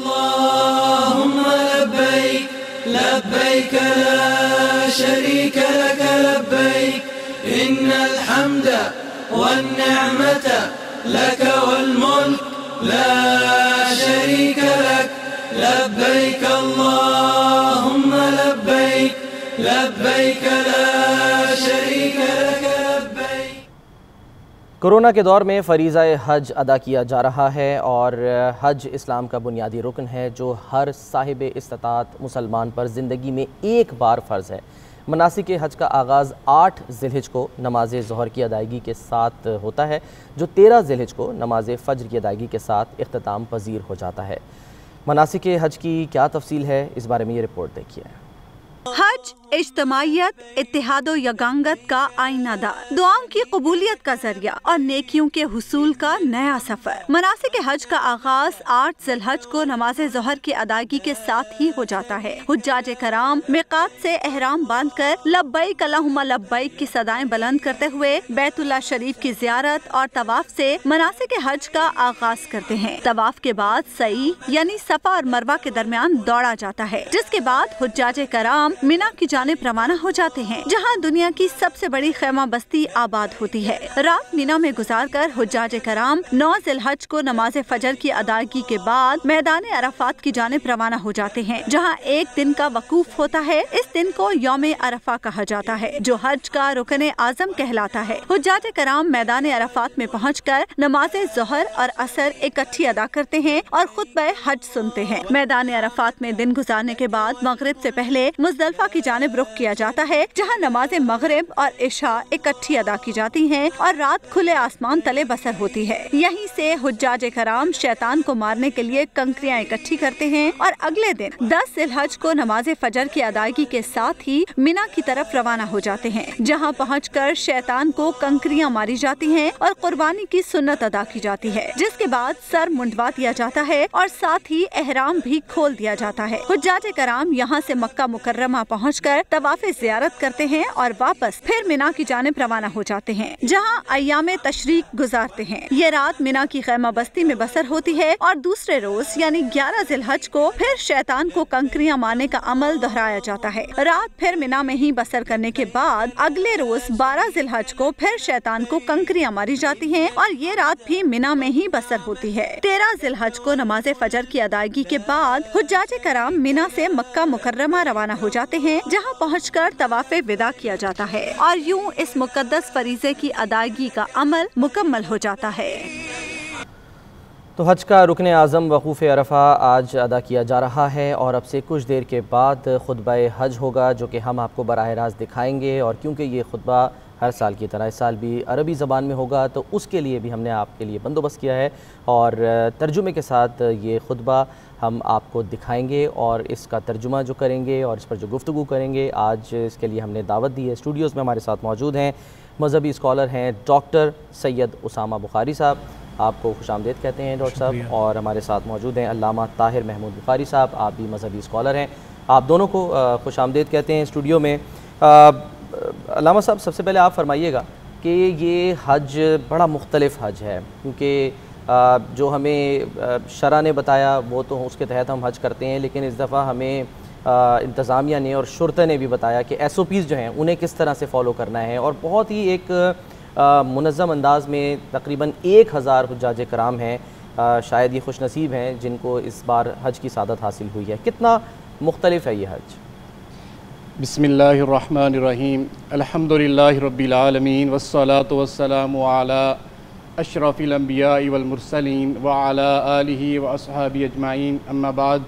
اللهم لبيك لبيك لا شريك لك لبيك إن الحمد والنعمة لك والملك لا شريك لك لبيك اللهم لبيك لبيك لا شريك لك لبيك۔ کورونا کے دور میں فریضہ حج ادا کیا جا رہا ہے اور حج اسلام کا بنیادی رکن ہے جو ہر صاحب استطاعت مسلمان پر زندگی میں ایک بار فرض ہے۔ مناسک حج کا آغاز 8 ذی الحج کو نماز ظہر کی ادائیگی کے ساتھ ہوتا ہے جو 13 ذی الحج کو نماز فجر کی ادائیگی کے ساتھ اختتام پذیر ہو جاتا ہے۔ مناسک حج کی کیا تفصیل ہے، اس بارے میں یہ رپورٹ دیکھیے۔ حج اجتماعیت، اتحاد و یگانگت کا آئینہ دار، دعاؤں کی قبولیت کا ذریعہ اور نیکیوں کے حصول کا نیا سفر۔ مناسک حج کا آغاز 8 ذی الحج کو نماز ظہر کی ادائیگی کے ساتھ ہی ہو جاتا ہے۔ حجاج کرام میقات سے احرام باندھ کر لبیک اللہم لبیک کی صدائیں بلند کرتے ہوئے بیت اللہ شریف کی زیارت اور طواف سے مناسک حج کا آغاز کرتے ہیں۔ طواف کے بعد سعی یعنی صفا اور مروہ کے درمیان دوڑا جاتا ہے، جس کے بعد حجاج کرام مینا کی جانب روانہ ہو جاتے ہیں جہاں دنیا کی سب سے بڑی خیمہ بستی آباد ہوتی ہے۔ رات مینا میں گزار کر حجاج کرام 9 ذی الحج کو نماز فجر کی ادائیگی کے بعد میدان عرفات کی جانب روانہ ہو جاتے ہیں جہاں ایک دن کا وقوف ہوتا ہے۔ اس دن کو یوم عرفہ کہا جاتا ہے جو حج کا رکن اعظم کہلاتا ہے۔ حجاج کرام میدان عرفات میں پہنچ کر نماز ظہر اور عصر اکٹھی ادا کرتے ہیں اور خطبہ حج سنتے ہیں۔ میدان عرفات میں دن گزارنے کے بعد مغرب سے پہلے مزدلفہ کی جانب رخ کیا جاتا ہے جہاں نماز مغرب اور عشاء اکٹھی ادا کی جاتی ہیں اور رات کھلے آسمان تلے بسر ہوتی ہے۔ یہیں سے حجاج کرام شیطان کو مارنے کے لیے کنکریاں اکٹھی کرتے ہیں اور اگلے دن 10 ذی الحج کو نماز فجر کی ادائیگی کے ساتھ ہی مینا کی طرف روانہ ہو جاتے ہیں جہاں پہنچ کر شیطان کو کنکریاں ماری جاتی ہیں اور قربانی کی سنت ادا کی جاتی ہے، جس کے بعد سر منڈوا دیا جاتا ہے اور ساتھ ہی احرام بھی کھول دیا جاتا ہے۔ حجاج کرام یہاں سے مکہ مکرمہ پہنچ کر طواف زیارت کرتے ہیں اور واپس پھر مینا کی جانب روانہ ہو جاتے ہیں جہاں ایام تشریق گزارتے ہیں۔ یہ رات مینا کی خیمہ بستی میں بسر ہوتی ہے اور دوسرے روز یعنی 11 ذی الحج کو پھر شیطان کو کنکریاں مارنے کا عمل دہرایا جاتا ہے۔ رات پھر مینا میں ہی بسر کرنے کے بعد اگلے روز 12 ذی الحج کو پھر شیطان کو کنکریاں ماری جاتی ہیں اور یہ رات بھی مینا میں ہی بسر ہوتی ہے۔ 13 ذی الحج کو نماز فجر کی ادائیگی کے بعد حجاج کرام مینا سے مکہ مکرمہ روانہ ہو جاتے ہیں جہاں پہنچ کر طواف وداع کیا جاتا ہے اور یوں اس مقدس فریضے کی ادائیگی کا عمل مکمل ہو جاتا ہے۔ تو حج کا رکن اعظم وقوف عرفہ آج ادا کیا جا رہا ہے اور اب سے کچھ دیر کے بعد خطبہ حج ہوگا جو کہ ہم آپ کو براہ راست دکھائیں گے، اور کیونکہ یہ خطبہ ہر سال کی طرح اس سال بھی عربی زبان میں ہوگا تو اس کے لیے بھی ہم نے آپ کے لیے بندوبست کیا ہے اور ترجمے کے ساتھ یہ خطبہ ہم آپ کو دکھائیں گے اور اس کا ترجمہ جو کریں گے اور اس پر جو گفتگو کریں گے آج اس کے لیے ہم نے دعوت دی ہے۔ اسٹوڈیوز میں ہمارے ساتھ موجود ہیں مذہبی اسکالر ہیں ڈاکٹر سید اسامہ بخاری صاحب، آپ کو خوش آمدید کہتے ہیں ڈاکٹر صاحب، اور ہمارے ساتھ موجود ہیں علامہ طاہر محمود بخاری صاحب، آپ بھی مذہبی اسکالر ہیں، آپ دونوں کو خوش آمدید کہتے ہیں اسٹوڈیو میں۔ علامہ صاحب سب سے پہلے آپ فرمائیے گا کہ یہ حج بڑا مختلف حج ہے کیونکہ جو ہمیں شرع نے بتایا وہ تو اس کے تحت ہم حج کرتے ہیں، لیکن اس دفعہ ہمیں انتظامیہ نے اور شرطہ نے بھی بتایا کہ SOPs جو ہیں انہیں کس طرح سے فالو کرنا ہے، اور بہت ہی ایک منظم انداز میں تقریباً 1000 حجاج کرام ہیں، شاید یہ خوش نصیب ہیں جن کو اس بار حج کی سعادت حاصل ہوئی ہے۔ کتنا مختلف ہے یہ حج؟ بسم اللہ الرحمن الرحیم، الحمدللہ رب العالمین والصلاة والسلام علی اشرف الانبیاء والمرسلین وعلی آلہ واصحابہ اجمعین، اما بعد۔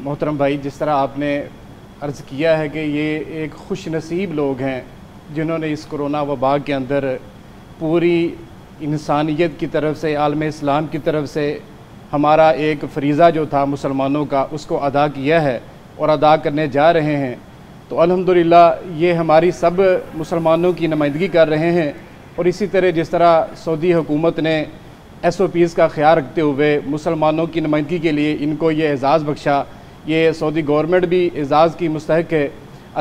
محترم بھائی، جس طرح آپ نے عرض کیا ہے کہ یہ ایک خوش نصیب لوگ ہیں جنہوں نے اس کرونا وبا کے اندر پوری انسانیت کی طرف سے، عالم اسلام کی طرف سے ہمارا ایک فریضہ جو تھا مسلمانوں کا اس کو ادا کیا ہے اور ادا کرنے جا رہے ہیں، تو الحمدللہ یہ ہماری سب مسلمانوں کی نمائندگی کر رہے ہیں۔ اور اسی طرح جس طرح سعودی حکومت نے SOPs کا خیال رکھتے ہوئے مسلمانوں کی نمائندگی کے لیے ان کو یہ اعزاز بخشا، یہ سعودی گورنمنٹ بھی اعزاز کی مستحق ہے۔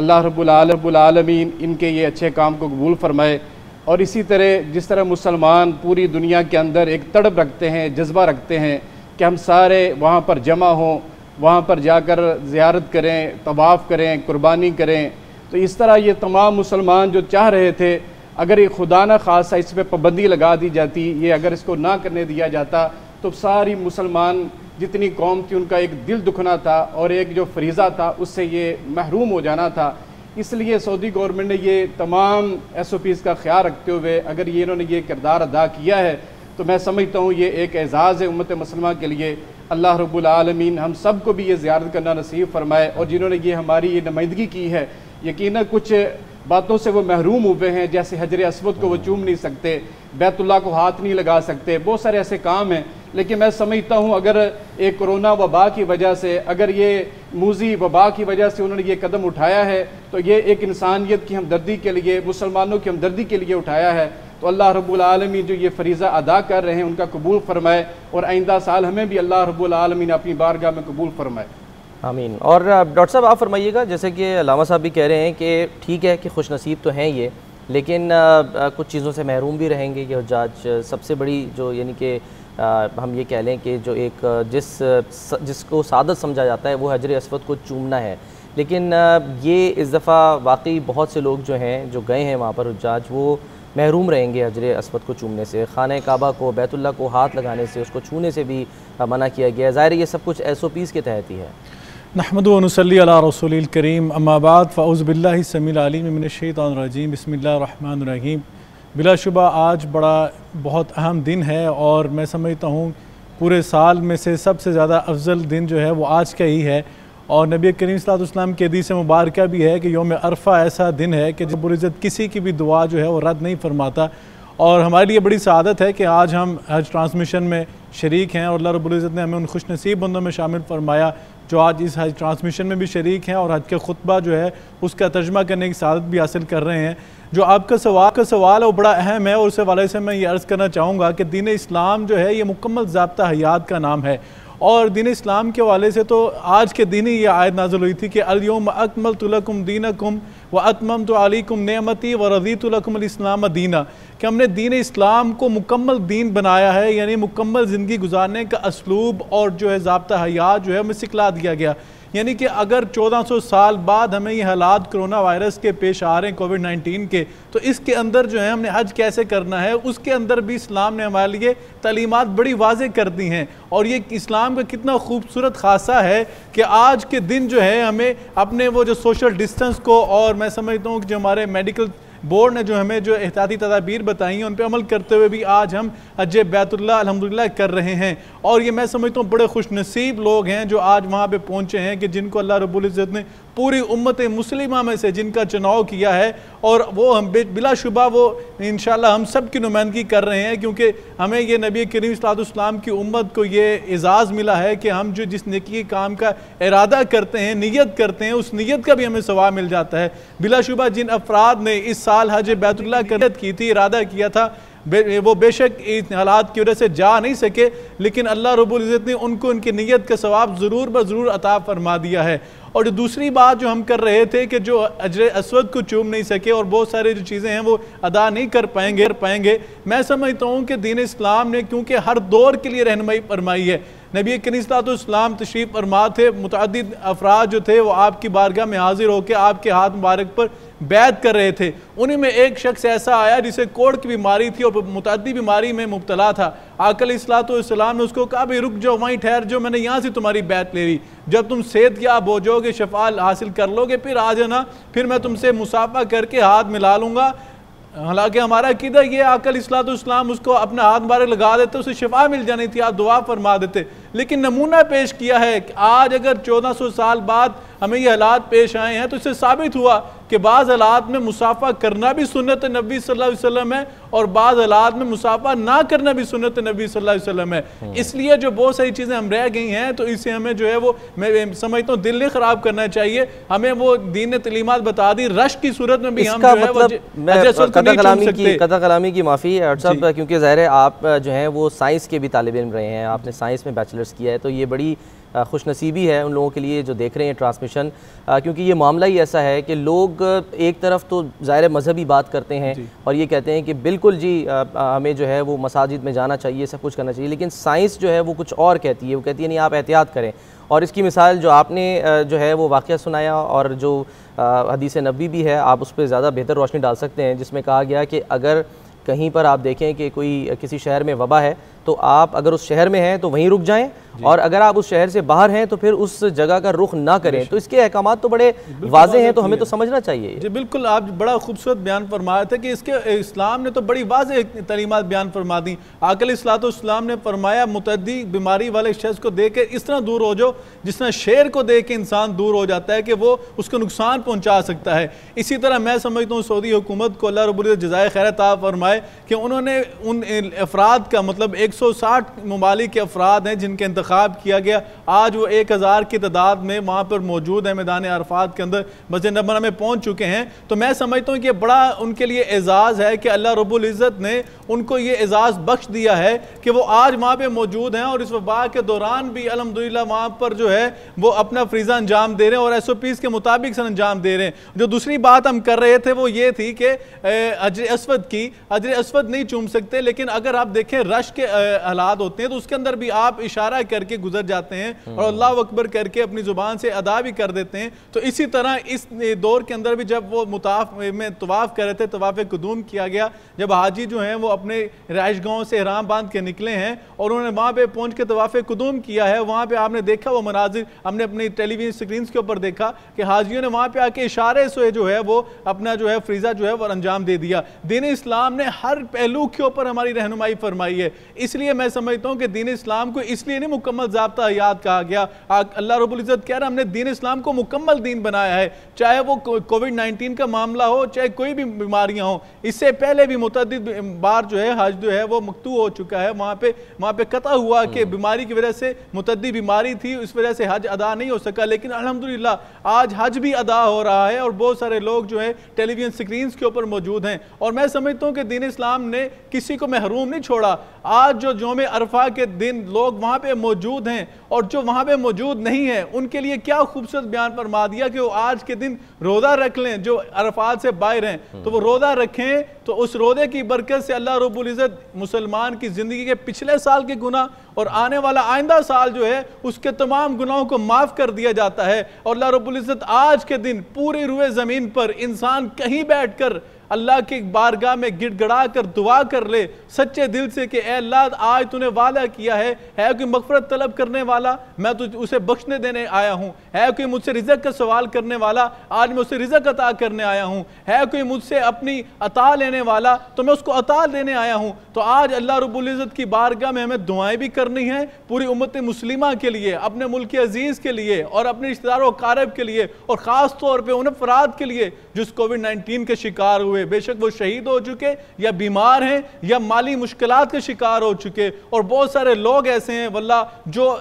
اللہ رب العالمین ان کے یہ اچھے کام کو قبول فرمائے۔ اور اسی طرح جس طرح مسلمان پوری دنیا کے اندر ایک تڑپ رکھتے ہیں، جذبہ رکھتے ہیں کہ کہ ہم سارے وہاں پر جمع ہوں، وہاں پر جا کر زیارت کریں، طواف کریں، قربانی کریں۔ تو اس طرح یہ تمام مسلمان جو چاہ رہے تھے، اگر یہ خدا نہ خاصہ اس پہ پابندی لگا دی جاتی، یہ اگر اس کو نہ کرنے دیا جاتا، تو ساری مسلمان جتنی قوم تھی ان کا ایک دل دکھنا تھا اور ایک جو فریضہ تھا اس سے یہ محروم ہو جانا تھا۔ اس لیے سعودی گورنمنٹ نے یہ تمام SOPs کا خیال رکھتے ہوئے اگر یہ انہوں نے یہ کردار ادا کیا ہے تو میں سمجھتا ہوں یہ ایک اعزاز ہے امت مسلمہ کے لیے۔ اللہ رب العالمین ہم سب کو بھی یہ زیارت کرنا نصیب فرمائے، اور جنہوں نے یہ ہماری یہ نمائندگی کی ہے، یقیناً کچھ باتوں سے وہ محروم ہوئے ہیں، جیسے حجر اسود کو وہ چوم نہیں سکتے، بیت اللہ کو ہاتھ نہیں لگا سکتے، بہت سارے ایسے کام ہیں۔ لیکن میں سمجھتا ہوں اگر ایک کرونا وبا کی وجہ سے، اگر یہ موذی وبا کی وجہ سے انہوں نے یہ قدم اٹھایا ہے تو یہ ایک انسانیت کی ہمدردی کے لیے، مسلمانوں کی ہمدردی کے لیے اٹھایا ہے۔ تو اللہ رب العالمین جو یہ فریضہ ادا کر رہے ہیں ان کا قبول فرمائے، اور آئندہ سال ہمیں بھی اللہ رب العالمین اپنی بارگاہ میں قبول فرمائے۔ آمین۔ اور ڈاکٹر صاحب آپ فرمائیے گا، جیسے کہ علامہ صاحب بھی کہہ رہے ہیں کہ ٹھیک ہے کہ خوش نصیب تو ہیں یہ، لیکن کچھ چیزوں سے محروم بھی رہیں گے یہ حجاج۔ سب سے بڑی جو یعنی کہ ہم یہ کہہ لیں کہ جو ایک جس کو سعادت سمجھا جاتا ہے وہ حجر اسود کو چومنا ہے، لیکن یہ اس دفعہ واقعی بہت سے لوگ جو ہیں جو گئے ہیں وہاں پر حجاج، وہ محروم رہیں گے حجر اسود کو چومنے سے۔ خانہ کعبہ کو، بیت اللہ کو ہاتھ لگانے سے، اس کو چھونے سے بھی منع کیا گیا ہے۔ ظاہر ہے یہ سب کچھ SOPs کے تحت ہی ہے۔ نحمد و نصلی علی رسول الکریم، اما بعد فاعوذ باللہ السمیع العلیم من الشیطان الرجیم، بسم اللہ الرحمن الرحیم۔ بلا شبہ آج بہت اہم دن ہے، اور میں سمجھتا ہوں پورے سال میں سے سب سے زیادہ افضل دن جو ہے وہ آج کا ہی ہے، اور نبی کریم صلی اللہ علیہ وسلم کے حدیث مبارکہ بھی ہے کہ یوم عرفہ ایسا دن ہے کہ رب العزت کسی کی بھی دعا جو ہے وہ رد نہیں فرماتا، اور ہمارے لیے بڑی سعادت ہے کہ آج ہم حج ٹرانسمیشن میں شریک ہیں، اور اللہ رب العزت نے ہمیں ان خوش نصیب بندوں میں شامل فرمایا جو آج اس حج ٹرانسمیشن میں بھی شریک ہیں، اور حج کا خطبہ جو ہے اس کا ترجمہ کرنے کی سعادت بھی حاصل کر رہے ہیں۔ جو آپ کا سوال ہے وہ بڑا اہم ہے، اور اس حوالے سے میں یہ عرض کرنا چاہوں گا کہ دین اسلام جو ہے یہ مکمل ضابطہ حیات کا نام ہے، اور دین اسلام کے حوالے سے تو آج کے دن ہی یہ آیت نازل ہوئی تھی کہ الیوم اکملت لکم دینکم واتممت علیکم نعمتی ورضیت لکم الاسلام دینا، کہ ہم نے دین اسلام کو مکمل دین بنایا ہے، یعنی مکمل زندگی گزارنے کا اسلوب اور جو ہے ضابطہ حیات جو ہے ہمیں سکھلا دیا گیا۔ یعنی کہ اگر 1400 سال بعد ہمیں یہ حالات کرونا وائرس کے پیش آ رہے ہیں، کووڈ-19 کے، تو اس کے اندر جو ہے ہم نے حج کیسے کرنا ہے، اس کے اندر بھی اسلام نے ہمارے لیے تعلیمات بڑی واضح کر دی ہیں، اور یہ اسلام کا کتنا خوبصورت خاصہ ہے کہ آج کے دن جو ہے ہمیں اپنے وہ جو سوشل ڈسٹنس کو، اور میں سمجھتا ہوں کہ جو ہمارے میڈیکل بورڈ نے جو ہمیں جو احتیاطی تدابیر بتائی ہیں ان پہ عمل کرتے ہوئے بھی آج ہم حج بیت اللہ الحمدللہ کر رہے ہیں، اور یہ میں سمجھتا ہوں بڑے خوش نصیب لوگ ہیں جو آج وہاں پہ پہنچے ہیں کہ جن کو اللہ رب العزت نے پوری امت مسلمہ میں سے جن کا چناؤ کیا ہے، اور وہ ہم بلا شبہ وہ انشاءاللہ ہم سب کی نمائندگی کر رہے ہیں، کیونکہ ہمیں یہ نبی کریم صلی اللہ علیہ وسلم کی امت کو یہ اعزاز ملا ہے کہ ہم جو جس نیکی کام کا ارادہ کرتے ہیں، نیت کرتے ہیں، اس نیت کا بھی ہمیں ثواب مل جاتا ہے۔ بلا شبہ جن افراد نے اس سال حج بیت اللہ کی نیت کی تھی، ارادہ کیا تھا، وہ بے شک اس حالات کی وجہ سے جا نہیں سکے، لیکن اللہ رب العزت نے ان کو ان کی نیت کا ثواب ضرور بضرور عطا فرما دیا ہے۔ اور دوسری بات جو ہم کر رہے تھے کہ جو حجر اسود کو چوم نہیں سکے اور بہت سارے جو چیزیں ہیں وہ ادا نہیں کر پائیں گے، میں سمجھتا ہوں کہ دین اسلام نے کیونکہ ہر دور کے لیے رہنمائی فرمائی ہے، نبی کریم صلی اللہ علیہ وسلم تشریف فرما تھے، متعدد افراد جو تھے وہ آپ کی بارگاہ میں حاضر ہو کے آپ کے ہاتھ مبارک پر بیعت کر رہے تھے، انہی میں ایک شخص ایسا آیا جسے کوڑ کی بیماری تھی اور متعدی بیماری میں مبتلا تھا، آقا علیہ السلام نے اس کو کہا بھی رک جاؤ، وہیں ٹھہر جو، میں نے یہاں سے تمہاری بیعت لے لی، جب تم صحت یاب ہو جاؤ گے، شفا حاصل کر لو گے، پھر آ جانا، پھر میں تم سے مصافحہ کر کے ہاتھ ملا لوں گا۔ حالانکہ ہمارا عقیدہ یہ آقا علیہ السلام اس کو اپنا ہاتھ مبارک لگا دیتے، اسے شفا مل جانی تھی، آپ دعا فرما دیتے، لیکن نمونہ پیش کیا ہے کہ آج اگر 1400 سال بعد ہمیں یہ حالات پیش آئے ہیں تو اس سے ثابت ہوا کہ بعض حالات میں مصافحہ کرنا بھی سنت نبی صلی اللہ علیہ وسلم ہے، اور بعض حالات میں مصافحہ نہ کرنا بھی سنت نبی صلی اللہ علیہ وسلم ہے۔ اس لیے جو بہت ساری چیزیں ہم رہ گئی ہیں تو اسے ہمیں جو ہے وہ میں سمجھتا ہوں دل نہیں خراب کرنا چاہیے، ہمیں وہ دین نے تعلیمات بتا دی، رش کی صورت میں بھی ہم جو ہے وہ قطع کلامی کی معافی ہے صاحب، کیونکہ ظاہر ہے آپ جو ہیں وہ سائنس کے بھی طالب علم رہے ہیں، آپ نے سائنس میں بیچلرز کیا ہے، تو یہ بڑی خوش نصیبی ہے ان لوگوں کے لیے جو دیکھ رہے ہیں ٹرانسمیشن، کیونکہ یہ معاملہ ہی ایسا ہے کہ لوگ لوگ ایک طرف تو ظاہر مذہبی بات کرتے ہیں اور یہ کہتے ہیں کہ بالکل جی ہمیں جو ہے وہ مساجد میں جانا چاہیے، سب کچھ کرنا چاہیے، لیکن سائنس جو ہے وہ کچھ اور کہتی ہے، وہ کہتی ہے نہیں آپ احتیاط کریں. اور اس کی مثال جو آپ نے جو ہے وہ واقعہ سنایا اور جو حدیث نبوی بھی ہے، آپ اس پہ زیادہ بہتر روشنی ڈال سکتے ہیں، جس میں کہا گیا کہ اگر کہیں پر آپ دیکھیں کہ کوئی کسی شہر میں وبا ہے تو آپ اگر اس شہر میں ہیں تو وہیں رک جائیں، اور اگر آپ اس شہر سے باہر ہیں تو پھر اس جگہ کا رخ نہ کریں. تو اس کے احکامات تو بڑے واضح ہیں، تو ہمیں تو سمجھنا چاہیے. جی بالکل، آپ بڑا خوبصورت بیان فرمایا تھا کہ اس کے اسلام نے تو بڑی واضح تعلیمات بیان فرما دیں. آقا علیہ الصلوۃ والسلام نے فرمایا متعدی بیماری والے شخص کو دیکھ کے اس طرح دور ہو جاؤ جس طرح شیر کو دیکھ کے انسان دور ہو جاتا ہے کہ وہ اس کو نقصان پہنچا سکتا ہے. اسی طرح میں سمجھتا ہوں سعودی حکومت کو اللہ رب العزت جزائے خیر عطا فرمائے کہ انہوں نے ان افراد کا مطلب 160 ممالک کے افراد ہیں جن کے انتخاب کیا گیا. آج وہ 1000 کی تعداد میں وہاں پر موجود ہیں، میدان عرفات کے اندر مسجد نبوی میں پہنچ چکے ہیں. تو میں سمجھتا ہوں کہ بڑا ان کے لیے اعزاز ہے کہ اللہ رب العزت نے ان کو یہ اعزاز بخش دیا ہے کہ وہ آج وہاں پہ موجود ہیں، اور اس وبا کے دوران بھی الحمدللہ وہاں پر جو ہے وہ اپنا فریضہ انجام دے رہے ہیں اور SOPs کے مطابق سے انجام دے رہے ہیں. جو دوسری بات ہم کر رہے تھے وہ یہ تھی کہ حجر اسود نہیں چوم سکتے، لیکن اگر آپ دیکھیں رش کے حالات ہوتے ہیں تو اس کے اندر بھی آپ اشارہ کر کے گزر جاتے ہیں اور اللہ اکبر کر کے اپنی زبان سے ادا بھی کر دیتے ہیں. تو اسی طرح اس دور کے اندر بھی جب وہ مطاف میں طواف کر رہے تھے، طواف قدوم کیا گیا، جب حاجی جو ہیں وہ اپنے رہائش گاہوں سے احرام باندھ کے نکلے ہیں اور انہوں نے وہاں پہ پہنچ کے طواف قدوم کیا ہے، وہاں پہ آپ نے دیکھا وہ مناظر، ہم نے اپنی ٹیلی ویژن سکرینز کے اوپر دیکھا کہ حاجیوں نے وہاں پہ آ کے اشارے سے جو ہے وہ اپنا جو ہے فریضہ جو ہے وہ انجام دے دیا. دین اسلام نے ہر پہلو کے اوپر ہماری رہنمائی فرمائی ہے. اس لیے میں سمجھتا ہوں کہ دین اسلام کو اس لیے نہیں مکمل ضابطہ حیات کہا گیا. اللہ رب العزت کہہ رہا ہم نے دین اسلام کو مکمل دین بنایا ہے، چاہے وہ کووڈ-19 کا معاملہ ہو، چاہے کوئی بھی بیماریاں ہوں. اس سے پہلے بھی متعدد بار جو ہے حج جو ہے وہ مقطوع ہو چکا ہے، وہاں پہ قطع ہوا کہ بیماری کی وجہ سے متعدی بیماری تھی، اس وجہ سے حج ادا نہیں ہو سکا. لیکن الحمدللہ آج حج بھی ادا ہو رہا ہے اور بہت سارے لوگ جو ہے ٹیلی ویژن سکرینز کے اوپر موجود ہیں. اور میں سمجھتا ہوں کہ دین اسلام نے کسی کو محروم نہیں چھوڑا. آج جو یوم عرفہ کے دن لوگ وہاں پہ موجود ہیں اور جو وہاں پہ موجود نہیں ہیں ان کے لیے کیا خوبصورت بیان فرما دیا کہ وہ آج کے دن روزہ رکھ لیں. جو عرفات سے باہر ہیں تو وہ روزہ رکھیں، تو اس روزے کی برکت سے اللہ رب العزت مسلمان کی زندگی کے پچھلے سال کے گناہ اور آنے والا آئندہ سال جو ہے اس کے تمام گناہوں کو معاف کر دیا جاتا ہے. اور اللہ رب العزت آج کے دن پوری روئے زمین پر انسان کہیں بیٹھ کر اللہ کی بارگاہ میں گڑ گڑا کر دعا کر لے سچے دل سے کہ اے اللہ آج تو نے وعدہ کیا ہے کوئی مغفرت طلب کرنے والا میں تو اسے بخشنے دینے آیا ہوں، ہے کوئی مجھ سے رزق کا سوال کرنے والا آج میں اسے رزق عطا کرنے آیا ہوں، ہے کوئی مجھ سے اپنی عطا لینے والا تو میں اس کو عطا دینے آیا ہوں. تو آج اللہ رب العزت کی بارگاہ میں ہمیں دعائیں بھی کرنی ہیں پوری امت مسلمہ کے لیے، اپنے ملک عزیز کے لیے اور اپنے رشتہ داروں اقارب کے لیے، اور خاص طور پہ ان افراد کے لیے جو کووڈ-19 کے شکار ہوئے، بے شک وہ شہید ہو چکے یا بیمار ہیں یا مالی مشکلات کے شکار ہو چکے، اور بہت سارے لوگ ایسے ہیں واللہ جو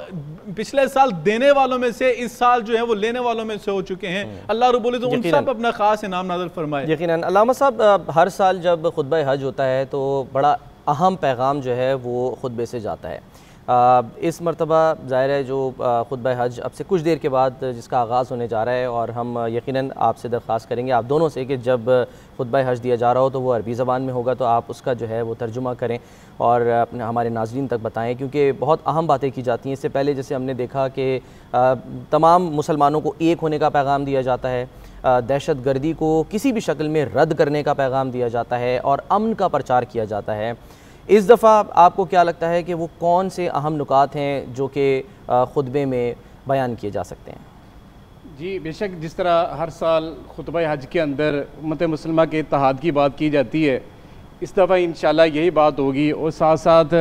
پچھلے سال دینے والوں میں سے اس سال جو ہے وہ لینے والوں میں سے ہو چکے ہیں. اللہ رب العزت ان سب اپنا خاص انعام نازل فرمائے. یقیناً علامہ صاحب ہر سال جب خطبہ حج ہوتا ہے تو بڑا اہم پیغام جو ہے وہ خطبے سے جاتا ہے. اس مرتبہ ظاہر ہے جو خطبہ حج اب سے کچھ دیر کے بعد جس کا آغاز ہونے جا رہا ہے، اور ہم یقیناً آپ سے درخواست کریں گے آپ دونوں سے کہ جب خطبہ حج دیا جا رہا ہو تو وہ عربی زبان میں ہوگا، تو آپ اس کا جو ہے وہ ترجمہ کریں اور اپنے ہمارے ناظرین تک بتائیں، کیونکہ بہت اہم باتیں کی جاتی ہیں. اس سے پہلے جیسے ہم نے دیکھا کہ تمام مسلمانوں کو ایک ہونے کا پیغام دیا جاتا ہے، دہشت گردی کو کسی بھی شکل میں رد کرنے کا پیغام دیا جاتا ہے اور امن کا پرچار کیا جاتا ہے. اس دفعہ آپ کو کیا لگتا ہے کہ وہ کون سے اہم نکات ہیں جو کہ خطبے میں بیان کیے جا سکتے ہیں؟ جی بے شک جس طرح ہر سال خطبہ حج کے اندر امت مسلمہ کے اتحاد کی بات کی جاتی ہے، اس دفعہ انشاءاللہ یہی بات ہوگی. اور ساتھ ساتھ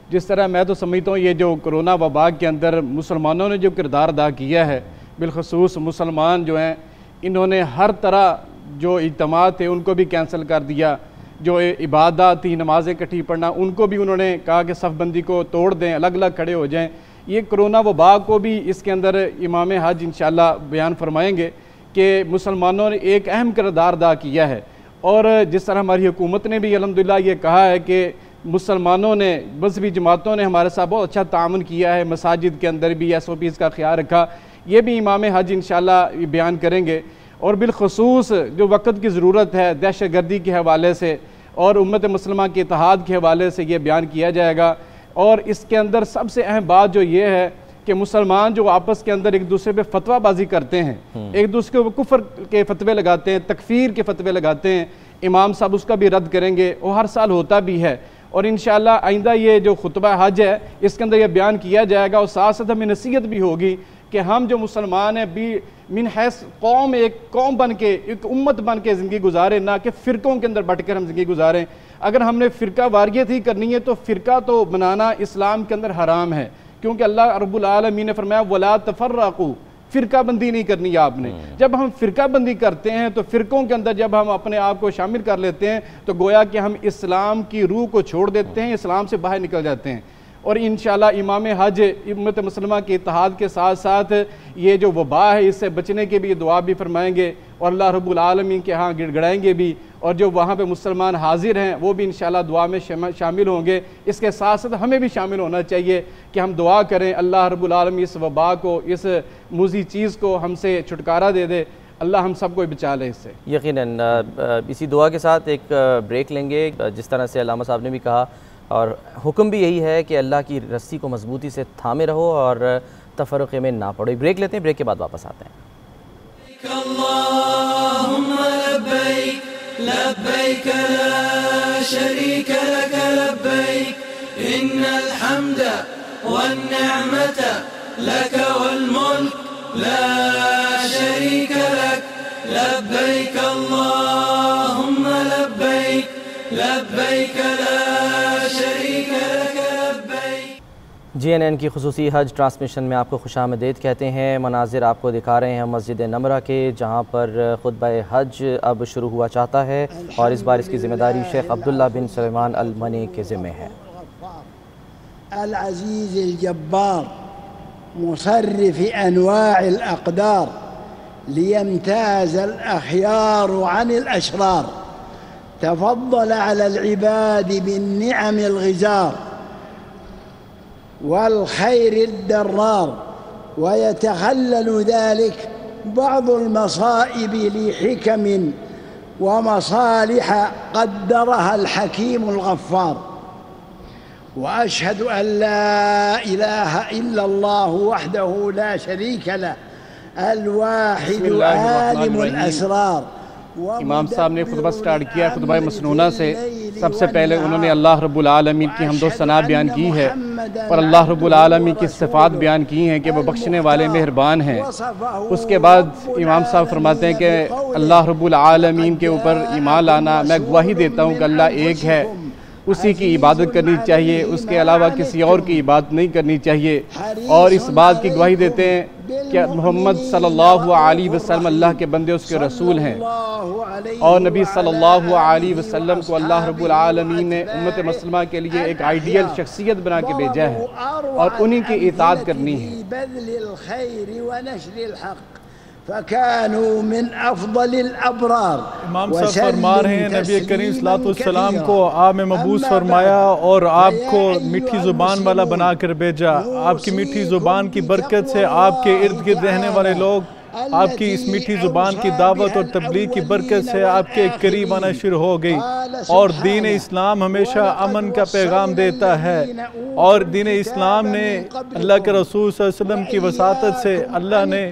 جس طرح میں تو سمجھتا ہوں یہ جو کرونا وبا کے اندر مسلمانوں نے جو کردار ادا کیا ہے، بالخصوص مسلمان جو ہیں انہوں نے ہر طرح جو اجتماع تھے ان کو بھی کینسل کر دیا، جو عبادات تھی نمازیں اکٹھی پڑھنا ان کو بھی انہوں نے کہا کہ صف بندی کو توڑ دیں، الگ الگ کھڑے ہو جائیں. یہ کرونا وبا کو بھی اس کے اندر امام حج انشاءاللہ بیان فرمائیں گے کہ مسلمانوں نے ایک اہم کردار ادا کیا ہے. اور جس طرح ہماری حکومت نے بھی الحمدللہ یہ کہا ہے کہ مسلمانوں نے مذہبی جماعتوں نے ہمارے ساتھ بہت اچھا تعاون کیا ہے، مساجد کے اندر بھی SOPs کا خیال رکھا، یہ بھی امام حج انشاءاللہ بیان کریں گے. اور بالخصوص جو وقت کی ضرورت ہے دہشت گردی کے حوالے سے اور امت مسلمہ کے اتحاد کے حوالے سے یہ بیان کیا جائے گا۔ اور اس کے اندر سب سے اہم بات جو یہ ہے کہ مسلمان جو آپس کے اندر ایک دوسرے پہ فتویٰ بازی کرتے ہیں، ایک دوسرے کو کفر کے فتوے لگاتے ہیں، تکفیر کے فتوے لگاتے ہیں، امام صاحب اس کا بھی رد کریں گے، وہ ہر سال ہوتا بھی ہے۔ اور انشاءاللہ آئندہ یہ جو خطبہ حج ہے اس کے اندر یہ بیان کیا جائے گا، اور ساتھ ساتھ ہمیں نصیحت بھی ہوگی کہ ہم جو مسلمان ہیں بھی من حیث قوم ایک قوم بن کے ایک امت بن کے زندگی گزاریں، نہ کہ فرقوں کے اندر بٹ کر ہم زندگی گزاریں۔ اگر ہم نے فرقہ واریت ہی کرنی ہے تو فرقہ تو بنانا اسلام کے اندر حرام ہے، کیونکہ اللہ رب العالمین نے فرمایا وَلَا تَفَرَّقُوا، فرقہ بندی نہیں کرنی ہے آپ نے۔ جب ہم فرقہ بندی کرتے ہیں تو فرقوں کے اندر جب ہم اپنے آپ کو شامل کر لیتے ہیں تو گویا کہ ہم اسلام کی روح کو چھوڑ دیتے ہیں، اسلام سے باہر نکل جاتے ہیں۔ اور انشاءاللہ امام حج امت مسلمہ کے اتحاد کے ساتھ ساتھ یہ جو وبا ہے اس سے بچنے کے بھی دعا بھی فرمائیں گے اور اللہ رب العالمین کے ہاں گڑ گڑائیں گے بھی، اور جو وہاں پہ مسلمان حاضر ہیں وہ بھی انشاءاللہ دعا میں شامل ہوں گے۔ اس کے ساتھ ساتھ ہمیں بھی شامل ہونا چاہیے کہ ہم دعا کریں اللہ رب العالمین اس وبا کو، اس موذی چیز کو ہم سے چھٹکارا دے دے، اللہ ہم سب کو بچا لے اس سے۔ یقیناً اسی دعا کے ساتھ ایک بریک لیں گے، جس طرح سے علامہ صاحب نے بھی کہا، اور حکم بھی یہی ہے کہ اللہ کی رسی کو مضبوطی سے تھامے رہو اور تفرقے میں نہ پڑو۔ بریک لیتے ہیں، بریک کے بعد واپس آتے ہیں۔ اللہم لبیک لبیک لا شریک لک لبیک ان الحمد والنعمت لک والملک لا شریک لک لبیک اللہم لبیک لبیک لا شریک لک لبیک۔ JNN کی خصوصی حج ٹرانسمیشن میں آپ کو خوش آمدید کہتے ہیں۔ مناظر آپ کو دکھا رہے ہیں مسجد نمرہ کے، جہاں پر خطبہ حج اب شروع ہوا چاہتا ہے، اور اس بار اس کی ذمہ داری شیخ عبداللہ بن سلیمان المنی کے ذمہ ہے۔ العزیز الجبار مصرف انواع الاقدار ليمتاز الاخيار عن الاشرار تفضل على العباد بالنعم الغزار والخير الدرار، ويتخلل ذلك بعض المصائب لحكم ومصالح قدرها الحكيم الغفار، وأشهد أن لا إله إلا الله وحده لا شريك له الواحد عالم الأسرار۔ امام صاحب نے خطبہ سٹارٹ کیا خطبہ مسنونہ سے۔ سب سے پہلے انہوں نے اللہ رب العالمین کی حمد و ثنا بیان کی ہے، اور اللہ رب العالمین کی صفات بیان کی ہیں کہ وہ بخشنے والے مہربان ہیں۔ اس کے بعد امام صاحب فرماتے ہیں کہ اللہ رب العالمین کے اوپر ایمان لانا، میں گواہی دیتا ہوں کہ اللہ ایک ہے، اسی کی عبادت کرنی چاہیے، اس کے علاوہ کسی اور کی عبادت نہیں کرنی چاہیے، اور اس بات کی گواہی دیتے ہیں کہ محمد صلی اللہ علیہ وسلم اللہ کے بندے اس کے رسول ہیں، اور نبی صلی اللہ علیہ وسلم کو اللہ رب العالمین نے امت مسلمہ کے لیے ایک آئیڈیل شخصیت بنا کے بھیجا ہے، اور انہی کی اطاعت کرنی ہے۔ فَكَانُوا مِنْ أَفْضَلِ الْأَبْرَارِ۔ امام صاحب فرما رہے ہیں نبی کریم صلی اللہ علیہ وسلم کو آپ میں مبعوث فرمایا اور آپ کو میٹھی زبان والا بنا کر بھیجا۔ آپ کی میٹھی زبان کی برکت سے آپ کے ارد گرد رہنے والے لوگ آپ کی اس میٹھی زبان کی دعوت اور تبلیغ کی برکت سے آپ کے قریب آنا شروع ہو گئی، اور دین اسلام ہمیشہ امن کا پیغام دیتا ہے، اور دین اسلام نے اللہ کے رسول صلی اللہ علیہ وسلم کی وساطت سے اللہ نے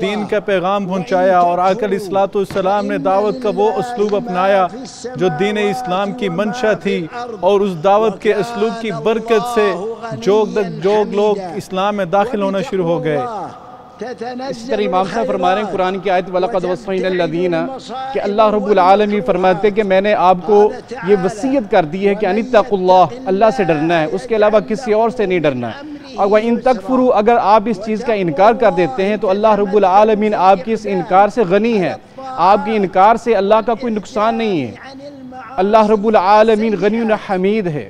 دین کا پیغام پہنچایا، اور آقا علیہ السلام نے دعوت کا وہ اسلوب اپنایا جو دین اسلام کی منشا تھی، اور اس دعوت کے اسلوب کی برکت سے جوگ لوگ اسلام میں داخل ہونا شروع ہو گئے۔ اس طرح امام صاحب فرما رہے ہیں قرآن کی آیت وَلَقَدْ وَصَّيْنَا الَّذِينَ کہ اللہ رب العالمین فرماتے ہیں کہ میں نے آپ کو یہ وصیت کر دی ہے کہ اَنِ اتَّقُوا اللَّهَ، اللہ سے ڈرنا ہے، اس کے علاوہ کسی اور سے نہیں ڈرنا ہے۔ وَإِن تَكْفُرُوا، اگر آپ اس چیز کا انکار کر دیتے ہیں تو اللہ رب العالمین آپ کی اس انکار سے غنی ہے، آپ کی انکار سے اللہ کا کوئی نقصان نہیں ہے، اللہ رب العالمین غنی و حمید ہے۔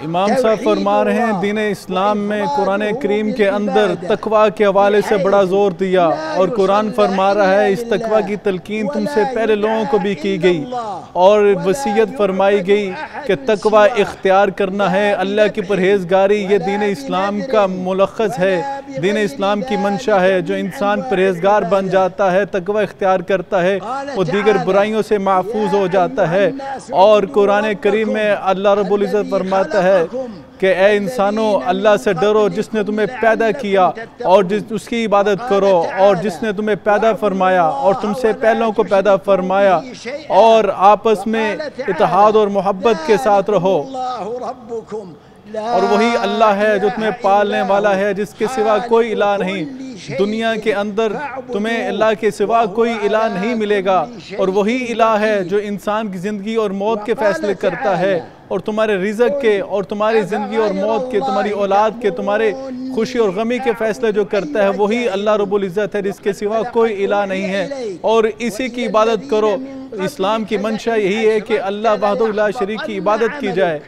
امام صاحب فرما رہے ہیں دین اسلام میں قرآن کریم کے اندر تقوی کے حوالے سے بڑا زور دیا، اور قرآن فرما رہا ہے اس تقوی کی تلقین تم سے پہلے لوگوں کو بھی کی گئی، اور وصیت فرمائی گئی کہ تقوی اختیار کرنا ہے، اللہ کی پرہیزگاری یہ دین اسلام کا ملخص ہے، دین اسلام کی منشا ہے، جو انسان پرہیزگار بن جاتا ہے، تقوی اختیار کرتا ہے، وہ دیگر برائیوں سے محفوظ ہو جاتا ہے۔ اور قرآن کریم میں اللہ رب العزت فرماتا ہے کہ اے انسانوں، اللہ سے ڈرو جس نے تمہیں پیدا کیا اور اس کی عبادت کرو، اور جس نے تمہیں پیدا فرمایا اور تم سے پہلوں کو پیدا فرمایا، اور آپس میں اتحاد اور محبت کے ساتھ رہو۔ اور وہی اللہ ہے جو تمہیں پالنے والا ہے، جس کے سوا کوئی الہ نہیں۔ دنیا کے اندر تمہیں اللہ کے سوا کوئی الہ نہیں ملے گا، اور وہی الہ ہے جو انسان کی زندگی اور موت کے فیصلے کرتا ہے، اور تمہارے رزق کے اور تمہاری زندگی اور موت کے، تمہاری اولاد کے، تمہارے خوشی اور غمی کے فیصلے جو کرتا ہے، وہی اللہ رب العزت ہے، جس کے سوا کوئی الہ نہیں ہے، اور اسی کی عبادت کرو۔ اسلام کی منشا یہی ہے کہ اللہ وحدہ لا شریک کی عبادت کی جائے۔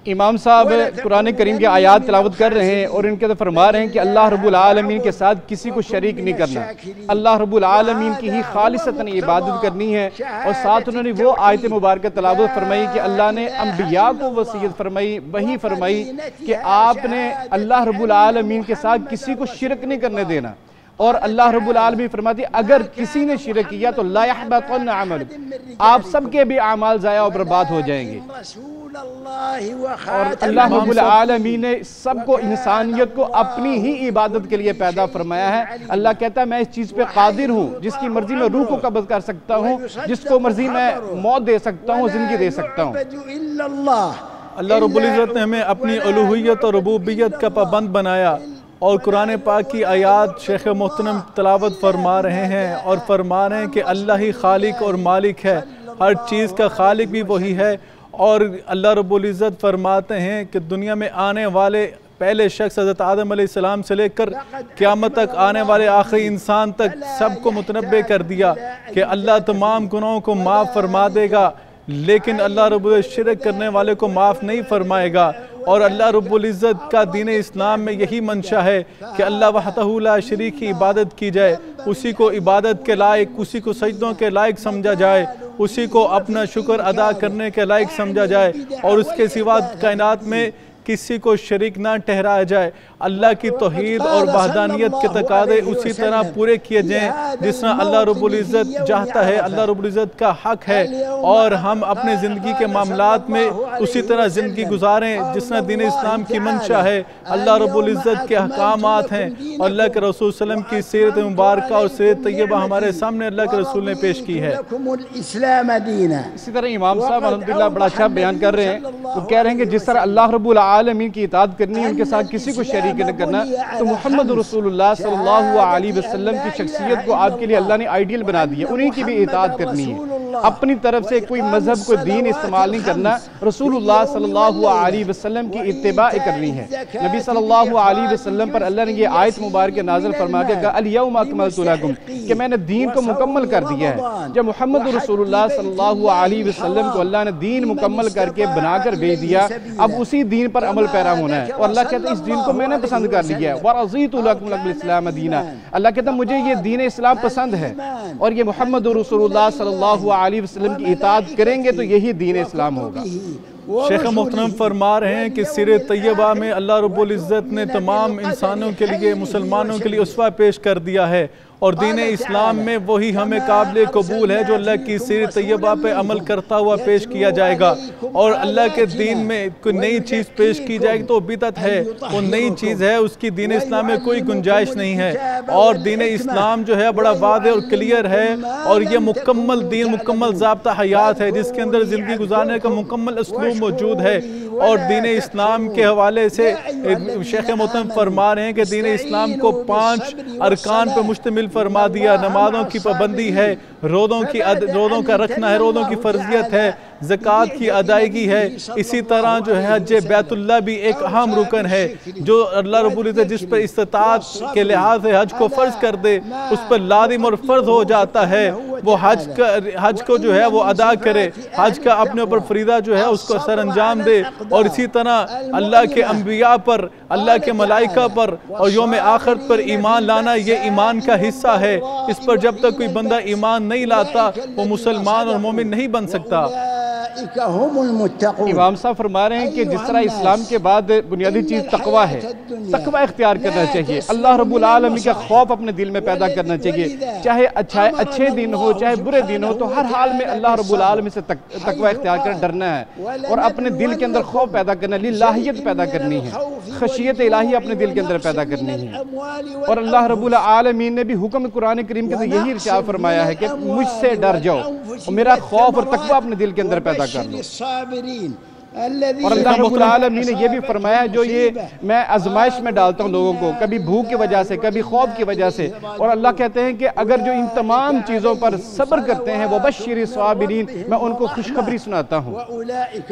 امام صاحب قرآن کریم کے آیات تلاوت کر رہے ہیں اور ان کے فرما رہے ہیں کہ اللہ رب العالمین کے ساتھ کسی کو شریک نہیں کرنا، اللہ رب العالمین کی ہی خالصتاً عبادت کرنی ہے۔ اور ساتھ انہوں نے وہ آیت مبارکہ تلاوت فرمائی کہ اللہ نے انبیاء کو وصیت فرمائی، وہی فرمائی کہ آپ نے اللہ رب العالمین کے ساتھ کسی کو شرک نہیں کرنے دینا، اور اللہ رب العالمین فرماتی اگر کسی نے شرک کیا تو لا يحبطن عمل، آپ سب کے بھی اعمال ضائع اور برباد ہو جائیں گے۔ اور اللہ رب العالمین نے سب کو، انسانیت کو اپنی ہی عبادت کے لیے پیدا فرمایا ہے۔ اللہ کہتا ہے میں اس چیز پہ قادر ہوں، جس کی مرضی میں روح کو قبض کر سکتا ہوں، جس کو مرضی میں موت دے سکتا ہوں، زندگی دے سکتا ہوں۔ اللہ رب العزت نے ہمیں اپنی الوہیت اور ربوبیت کا پابند بنایا، اور قرآن پاک کی آیات شیخ محترم تلاوت فرما رہے ہیں اور فرما رہے ہیں کہ اللہ ہی خالق اور مالک ہے، ہر چیز کا خالق بھی وہی ہے۔ اور اللہ رب العزت فرماتے ہیں کہ دنیا میں آنے والے پہلے شخص حضرت آدم علیہ السلام سے لے کر قیامت تک آنے والے آخری انسان تک سب کو متنبع کر دیا کہ اللہ تمام گناہوں کو معاف فرما دے گا، لیکن اللہ رب العزت شرک کرنے والے کو معاف نہیں فرمائے گا۔ اور اللہ رب العزت کا دین اسلام میں یہی منشا ہے کہ اللہ وحدہ لا شریک کی عبادت کی جائے، اسی کو عبادت کے لائق، اسی کو سجدوں کے لائق سمجھا جائے، اسی کو اپنا شکر ادا کرنے کے لائق سمجھا جائے، اور اس کے سوا کائنات میں کسی کو شریک نہ ٹھہرایا جائے۔ اللہ کی توحید اور وحدانیت کے تقاضے اسی طرح پورے کیے جائیں جس طرح اللہ رب العزت چاہتا ہے، اللہ رب العزت کا حق ہے، اور ہم اپنے زندگی کے معاملات میں اسی طرح زندگی گزاریں جس طرح دین اسلام کی منشا ہے، اللہ رب العزت کے احکامات ہیں، اور اللہ کے رسول صلی اللہ علیہ وسلم کی سیرت مبارکہ اور سیرت طیبہ ہمارے سامنے اللہ کے رسول نے پیش کی ہے۔ اسی طرح امام صاحب الحمدللہ بڑا اچھا بیان کر رہے ہیں، وہ کہہ رہے ہیں کہ جس طرح اللہ رب العالمین کی اطاعت کرنی ہے، ان کے ساتھ کسی کو شریک نہ کرنا، تو محمد رسول اللہ صلی اللہ علیہ وسلم کی شخصیت کو آپ کے لیے اللہ نے آئیڈیل بنا دی ہے، انہی کی بھی اطاعت کرنی ہے، اپنی طرف سے کوئی مذہب کوئی دین استعمال نہیں کرنا، رسول اللہ صلی اللہ علیہ وسلم کی اتباع کرنی ہے۔ نبی صلی اللہ علیہ وسلم پر اللہ نے یہ آیت مبارکہ نازل فرما کے کہا الیوم اکملت لکم، کہ میں نے دین کو مکمل کر دیا ہے۔ جب محمد رسول اللہ صلی اللہ علیہ وسلم کو اللہ نے دین مکمل کر کے بنا کر بھیج دیا، اب اسی دین پر عمل پیرا ہونا ہے، اور اللہ کہتا ہے اس دین کو میں نے پسند کر لیا ہے، وَرَضِيتُ لَكُمُ الْإِسْلَامَ دِينًا، اللہ کہتا ہے مجھے یہ دین اسلام پسند ہے، اور یہ محمد رسول اللہ صلی اللہ علیہ وسلم کی اطاعت کریں گے تو یہی دین اسلام ہوگا۔ شیخ محترم فرما رہے ہیں کہ سیرت طیبہ میں اللہ رب العزت نے تمام انسانوں کے لیے، مسلمانوں کے لیے اسوہ پیش کر دیا ہے، اور دین اسلام میں وہی ہمیں قابل قبول ہے جو اللہ کی سیرت طیبہ پہ عمل کرتا ہوا پیش کیا جائے گا، اور اللہ کے دین میں کوئی نئی چیز پیش کی جائے گی تو بدعت ہے، وہ نئی چیز ہے، اس کی دین اسلام میں کوئی گنجائش نہیں ہے۔ اور دین اسلام جو ہے بڑا واضح اور کلیئر ہے، اور یہ مکمل دین، مکمل ضابطہ حیات ہے جس کے اندر زندگی گزارنے کا مکمل اسلوب موجود ہے۔ اور دین اسلام کے حوالے سے شیخ محترم فرما رہے ہیں کہ دین اسلام کو 5 ارکان پہ مشتمل فرما دیا، نمازوں کی پابندی ہے، روزوں کا رکھنا ہے، روزوں کی فرضیت ہے، زکوٰۃ کی ادائیگی ہے، اسی طرح جو ہے حج بیت اللہ بھی ایک اہم رکن ہے، جو اللہ رب العزت جس پر استطاعت کے لحاظ سے حج کو فرض کر دے اس پر لازم اور فرض ہو جاتا ہے، وہ حج کو جو ہے وہ ادا کرے، حج کا اپنے اوپر فریضہ جو ہے اس کو سر انجام دے۔ اور اسی طرح اللہ کے انبیاء پر، اللہ کے ملائکہ پر اور یوم آخر پر ایمان لانا یہ ایمان کا حصہ ہے، اس پر جب تک کوئی بندہ ایمان نہیں لاتا وہ مسلمان اور مومن نہیں بن سکتا۔ أولئك هم المتقون. امام صاحب فرما رہے ہیں کہ جس طرح اسلام کے بعد بنیادی چیز تقوی ہے، تقوی اختیار کرنا چاہیے، اللہ رب العالمین کا خوف اپنے دل میں پیدا کرنا چاہیے، چاہے اچھے دن ہو چاہے برے دن ہو، تو ہر حال میں اللہ رب العالمین سے تقوی اختیار کر ڈرنا ہے اور اپنے دل کے اندر خوف پیدا کرنا ہے، للہیت پیدا کرنی ہے، خشیت الہی اپنے دل کے اندر پیدا کرنی ہے۔ اور اللہ رب العالمین نے بھی حکم قرآن کریم کے اندر یہی ارشاد فرمایا ہے کہ مجھ سے ڈر جاؤ اور میرا خوف اور تقوی اپنے دل کے اندر پیدا کر لو۔ اور اللہ رب العالمین نے یہ بھی فرمایا جو یہ میں آزمائش میں ڈالتا ہوں لوگوں کو، کبھی بھوک کی وجہ سے کبھی خوف کی وجہ سے، اور اللہ کہتے ہیں کہ اگر جو ان تمام چیزوں پر صبر کرتے ہیں وَبَشِّرِ الصَّابِرِينَ، میں ان کو خوشخبری سناتا ہوں۔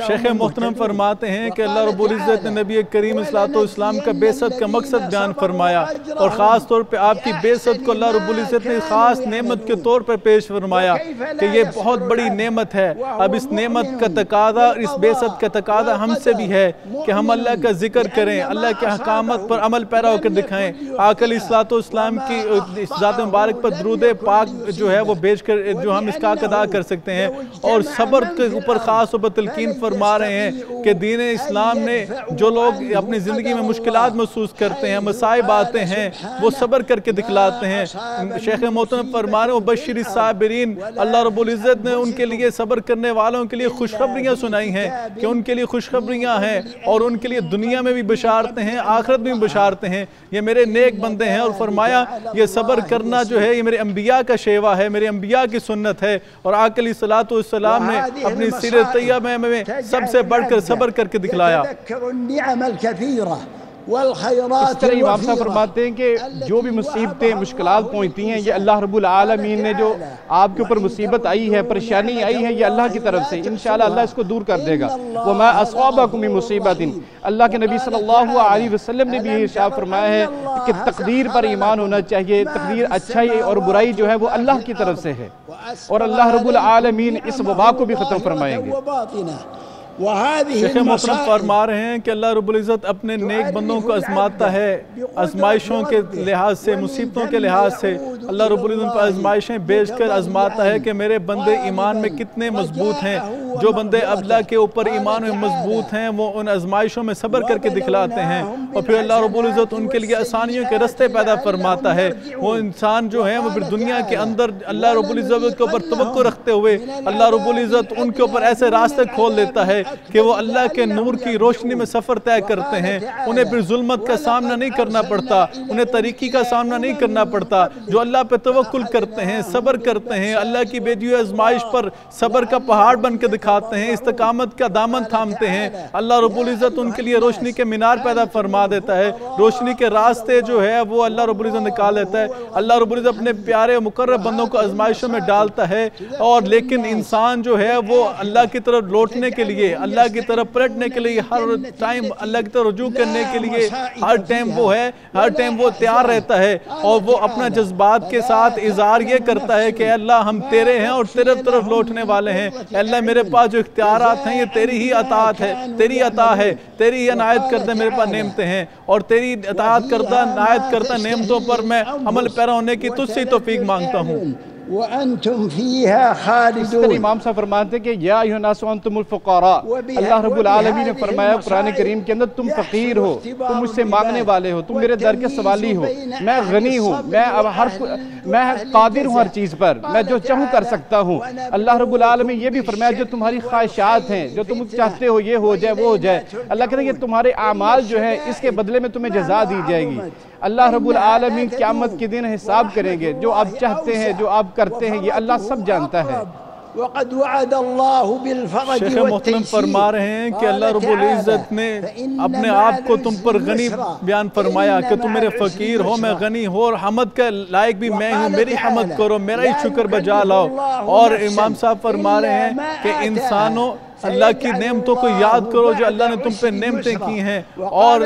شیخ محترم فرماتے ہیں کہ اللہ رب العزت نے نبی کریم صلی اللہ علیہ وسلم کا بعثت کا مقصد بیان فرمایا، اور خاص طور پہ آپ کی بعثت کو اللہ رب العزت نے خاص نعمت کے طور پر پیش فرمایا کہ یہ بہت بڑی نعمت ہے۔ اب اس نعمت کا تقاضا اور اس بعثت کا تقاضا ہم سے بھی ہے کہ ہم اللہ کا ذکر کریں، اللہ کے احکامات پر عمل پیرا ہو کر دکھائیں، آقا علیہ السلام کی ذات مبارک پر درود پاک جو ہے وہ بھیج کر جو ہم اس کا ادا کر سکتے ہیں، اور صبر کے اوپر خاص طور پر تلقین فرما رہے ہیں کہ دین اسلام نے جو لوگ اپنی زندگی میں مشکلات محسوس کرتے ہیں، مصائب آتے ہیں، وہ صبر کر کے دکھلاتے ہیں۔ شیخ محترم فرما رہے ہیں وَبَشِّرِ الصَّابِرِينَ، اللہ رب العزت نے ان کے لیے صبر کرنے والوں کے لیے خوشخبریاں سنائی ہیں کہ ان کے لیے خوشخبریاں ہیں، اور ان کے لیے دنیا میں بھی بشارتیں ہیں، آخرت میں بھی بشارتیں ہیں۔ یہ میرے نیک بندے ہیں، اور فرمایا یہ صبر کرنا جو ہے یہ میرے انبیاء کا شیوا ہے، میرے انبیاء کی سنت ہے، اور آقا علیہ السلام نے اپنی سیرت طیبہ میں سب سے بڑھ کر صبر کر کے دکھلایا۔ اس طرح امام صاحب فرماتے ہیں کہ جو بھی مصیبتیں مشکلات پہنچتی ہیں یہ اللہ رب العالمین نے جو آپ کے اوپر مصیبت آئی ہے، پریشانی آئی ہے، یہ اللہ کی طرف سے، انشاءاللہ اللہ اس کو دور کر دے گا۔ وَمَا أَصْوَابَكُم مِّن مُّصِيبَةٍ، اللہ کے نبی صلی اللہ علیہ وسلم نے بھی یہ ارشاد فرمایا ہے کہ تقدیر پر ایمان ہونا چاہیے، تقدیر اچھائی اور برائی جو ہے وہ اللہ کی طرف سے ہے، اور اللہ رب العالمین اس وبا کو بھی ختم فرمائیں گے۔ شیخ محترم فرما رہے ہیں کہ اللہ رب العزت اپنے نیک بندوں کو آزماتا ہے، آزمائشوں کے لحاظ سے، مصیبتوں کے لحاظ سے اللہ رب العزت پر آزمائشیں بیچ کر آزماتا ہے کہ میرے بندے ایمان میں کتنے مضبوط ہیں۔ جو بندے اللہ کے اوپر ایمان میں مضبوط ہیں وہ ان آزمائشوں میں صبر کر کے دکھلاتے ہیں، اور پھر اللہ رب العزت ان کے لیے آسانیوں کے رستے پیدا فرماتا ہے۔ وہ انسان جو ہیں وہ پھر دنیا کے اندر اللہ رب العزت کے اوپر توقع رکھتے ہوئے اللہ رب العزت ان کے اوپر ایسے راستے کھول دیتا ہے کہ وہ اللہ کے نور کی روشنی میں سفر طے کرتے ہیں، انہیں پھر ظلمت کا سامنا نہیں کرنا پڑتا، انہیں تاریکی کا سامنا نہیں کرنا پڑتا۔ جو اللہ پہ توکل کرتے ہیں، صبر کرتے ہیں، اللہ کی بے جوئی آزمائش پر صبر کا پہاڑ بن کے دکھاتے ہیں، استقامت کا دامن تھامتے ہیں، اللہ رب العزت ان کے لیے روشنی کے مینار پیدا فرما دیتا ہے، روشنی کے راستے جو ہے وہ اللہ رب العزت نکال دیتا ہے۔ اللہ رب العزت اپنے پیارے مقرب بندوں کو آزمائشوں میں ڈالتا ہے، اور لیکن انسان جو ہے وہ اللہ کی طرف لوٹنے کے لیے، اللہ کی طرف پلٹنے کے لیے، ہر ٹائم اللہ کی طرف رجوع کرنے کے لیے ہر ٹائم وہ تیار رہتا ہے، اور وہ اپنا جذبات کے ساتھ اظہار یہ کرتا ہے کہ اے اللہ ہم تیرے ہیں اور تیرے طرف لوٹنے والے ہیں۔ اے اللہ میرے پاس جو اختیارات ہیں یہ تیری ہی اطاعت ہے، تیری عطا ہے، تیری ہی عنایت کردہ میرے پاس نعمتیں ہیں، اور تیری اطاعت کردہ عنایت کردہ نعمتوں پر میں عمل پیرا ہونے کی تجھ سے توفیق مانگتا ہوں۔ وَأَنْتُمْ فِيهَا خَالِدُونَ، اس طرح امام صاحب فرماتے ہیں کہ یا ایھا الناس انتم الفقراء، اللہ رب العالمین نے فرمایا قرآن کریم کے اندر تم فقیر ہو، تم مجھ سے مانگنے والے ہو، تم میرے در کے سوالی ہو، میں غنی ہوں، میں قادر ہوں ہر چیز پر، میں جو چاہوں کر سکتا ہوں۔ اللہ رب العالمین یہ بھی فرمایا جو تمہاری خواہشات ہیں، جو تم چاہتے ہو یہ ہو جائے وہ ہو جائے، اللہ کہتے ہیں کہ تمہارے اعمال جو ہیں اس کے بدلے میں تمہیں جزا دی جائے گی۔ اللہ رب العالمین قیامت کے دن حساب کریں گے، جو آپ چاہتے ہیں جو آپ کرتے ہیں یہ اللہ سب جانتا ہے۔ وَقَدْ وَعَدَ اللَّهُ بِالْفَرَجِ شیخ محترم فرما رہے ہیں کہ اللہ رب العزت نے اپنے آپ کو تم پر غنی بیان فرمایا کہ تم میرے فقیر ہو، میں غنی ہو، اور حمد کا لائق بھی میں ہوں، میری حمد کرو، میرا ہی شکر بجا لاؤ۔ اور امام صاحب فرما رہے ہیں کہ انسانوں اللہ کی نعمتوں کو یاد کرو جو اللہ نے تم پہ نعمتیں کی ہیں، اور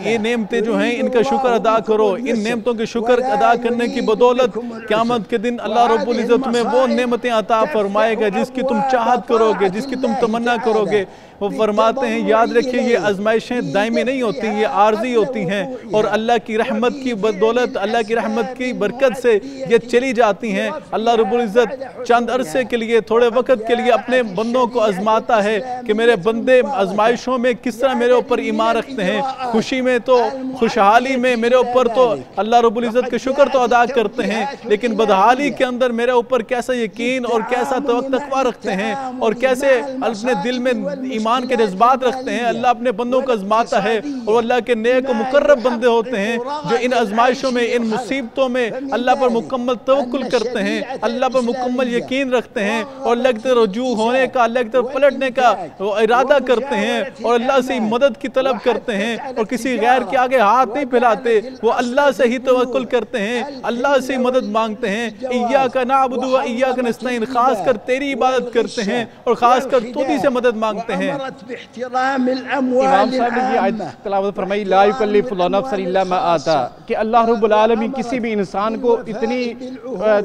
یہ نعمتیں جو ہیں ان کا شکر ادا کرو۔ ان نعمتوں کے شکر ادا کرنے کی بدولت قیامت کے دن اللہ رب العزت تمہیں وہ نعمتیں عطا فرمائے گا جس کی تم چاہت کرو گے، جس کی تم تمنا کرو گے۔ وہ فرماتے ہیں یاد رکھیے یہ آزمائشیں دائمی نہیں ہوتی، یہ عارضی ہوتی ہیں، اور اللہ کی رحمت کی بدولت، اللہ کی رحمت کی برکت سے یہ چلی جاتی ہیں۔ اللہ رب العزت چند عرصے کے لیے، تھوڑے وقت کے لیے اپنے بندوں کو آزماتا ہے کہ میرے بندے آزمائشوں میں کس طرح میرے اوپر ایمان رکھتے ہیں، خوشی میں تو خوشحالی میں میرے اوپر تو اللہ رب العزت کے شکر تو ادا کرتے ہیں، لیکن بدحالی کے اندر میرے اوپر کیسا یقین اور کیسا تقویٰ رکھتے ہیں اور کیسے اپنے دل میں ایمان کے جذبات رکھتے ہیں۔ اللہ اپنے بندوں کو آزماتا ہے، اور اللہ کے نیک و مقرب بندے ہوتے ہیں جو ان آزمائشوں میں، ان مصیبتوں میں اللہ پر مکمل توکل کرتے ہیں، اللہ پر مکمل یقین رکھتے ہیں، اور اللہ کی طرف رجوع ہونے کا، اللہ کی طرف پلٹنے کا ارادہ کرتے ہیں، اور اللہ سے مدد کی طلب کرتے ہیں، اور کسی غیر کے آگے ہاتھ نہیں پھیلاتے، وہ اللہ سے ہی توکل کرتے ہیں، اللہ سے مدد مانگتے ہیں۔ ایاک نعبد و ایاک نستعین، خاص کر تیری عبادت کرتے ہیں اور خاص کر تو ہی سے مدد مانگتے ہیں۔ امام صاحب نے یہ آیت تلاوت فرمائی، لا یکلف اللہ نفسا الا ما آتا، کہ اللہ رب العالمین کسی بھی انسان کو اتنی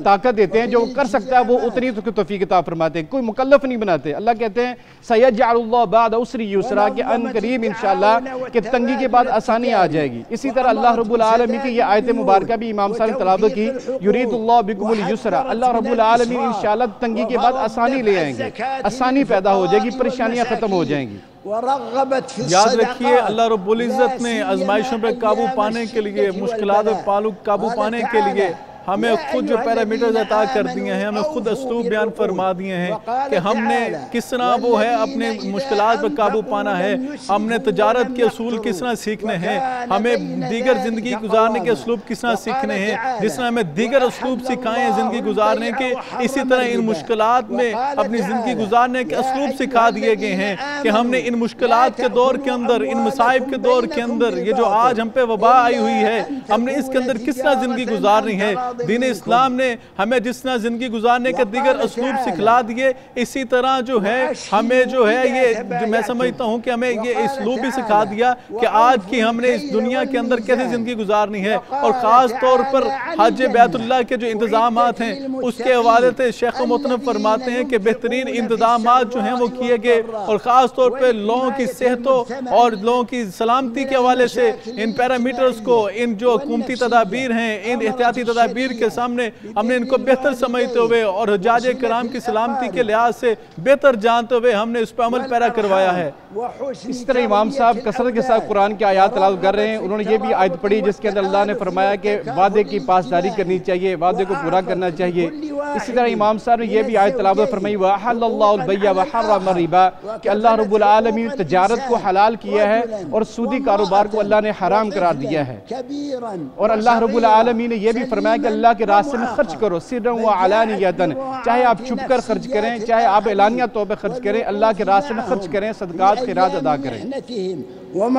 طاقت دیتے ہیں جو کر سکتا ہے وہ اتنی توفیق عطا فرماتے ہیں، کوئی مکلف نہیں بناتے۔ اللہ کہتے ہیں سیجعل اللہ بعد عسر یسرا، کہ ان قریب انشاءاللہ کہ تنگی کے بعد آسانی آ جائے گی۔ اسی طرح اللہ رب العالمین کی یہ آیت مبارکہ بھی امام صاحب نے تلاوت کی، یرید اللہ بکم الیسرا، اللہ رب العالمین انشاءاللہ تنگی کے بعد آسانی لے آئیں گے، آسانی پیدا ہو جائے گی، پریشانیاں ختم ہو جائیں گی۔ یاد رکھیے اللہ رب العزت نے آزمائشوں پہ قابو پانے کے لیے، مشکلات پہ قابو پانے کے لیے ہمیں خود جو پیرامیٹرز عطا کر دیے ہیں، ہمیں خود اسلوب بیان فرما دیے ہیں کہ ہم نے کس طرح وہ ہے اپنے مشکلات پر قابو پانا ہے، ہم نے تجارت کے اصول کس طرح سیکھنے ہیں، ہمیں دیگر زندگی گزارنے کے اسلوب کس طرح سیکھنے ہیں، جس طرح ہمیں دیگر اسلوب سکھائے ہیں زندگی گزارنے کے، اسی طرح ان مشکلات میں اپنی زندگی گزارنے کے اسلوب سکھا دیے گئے ہیں کہ ہم نے ان مشکلات کے دور کے اندر، ان مصائب کے دور کے اندر، یہ جو آج ہم پہ وبا آئی ہوئی ہے، ہم نے اس کے اندر کس طرح زندگی گزارنی ہے۔ دین اسلام نے ہمیں جس طرح زندگی گزارنے کے دیگر اسلوب سکھلا دیے، اسی طرح جو ہے ہمیں جو ہے یہ میں سمجھتا ہوں کہ ہمیں یہ اسلوب بھی سکھا دیا کہ آج کی ہم نے اس دنیا کے اندر کیسے زندگی گزارنی ہے، اور خاص طور پر حج بیت اللہ کے جو انتظامات ہیں اس کے حوالے سے شیخ محترم فرماتے ہیں کہ بہترین انتظامات جو ہیں وہ کیے گئے، اور خاص طور پہ لوگوں کی صحتوں اور لوگوں کی سلامتی کے حوالے سے ان پیرامیٹرز کو، ان جو حکومتی تدابیر ہیں، ان احتیاطی تدابیر کے سامنے ہم نے ان کو بہتر سمجھتے ہوئے اور حجاج کرام کی سلامتی کے لحاظ سے بہتر جانتے ہوئے ہم نے اس پہ عمل پیرا کروایا ہے۔ اس طرح امام صاحب کثرت کے ساتھ قرآن کی آیات تلاوت کر رہے ہیں، انہوں نے یہ بھی آیت پڑھی جس کے اندر اللہ نے فرمایا کہ وعدے کی پاسداری کرنی چاہیے، وعدے کو پورا کرنا چاہیے۔ اسی طرح امام صاحب نے یہ بھی آیت تلاوت فرمائی، وَأَحَلَّ اللَّهُ الْبَيْعَ وَحَرَّمَ الرِّبَا، کہ اللہ رب العالمین تجارت کو حلال کیا ہے اور سودی کاروبار کو اللہ نے حرام قرار دیا ہے، اور اللہ رب العالمین نے یہ بھی فرمایا کہ اللہ کے راستے میں خرچ کرو، سرًا وعلانیۃً، چاہے آپ چھپ کر خرچ کریں، چاہے آپ اعلانیہ طور پہ خرچ کریں، اللہ کے راستے میں خرچ کریں، صدقات خیرات ادا کریں۔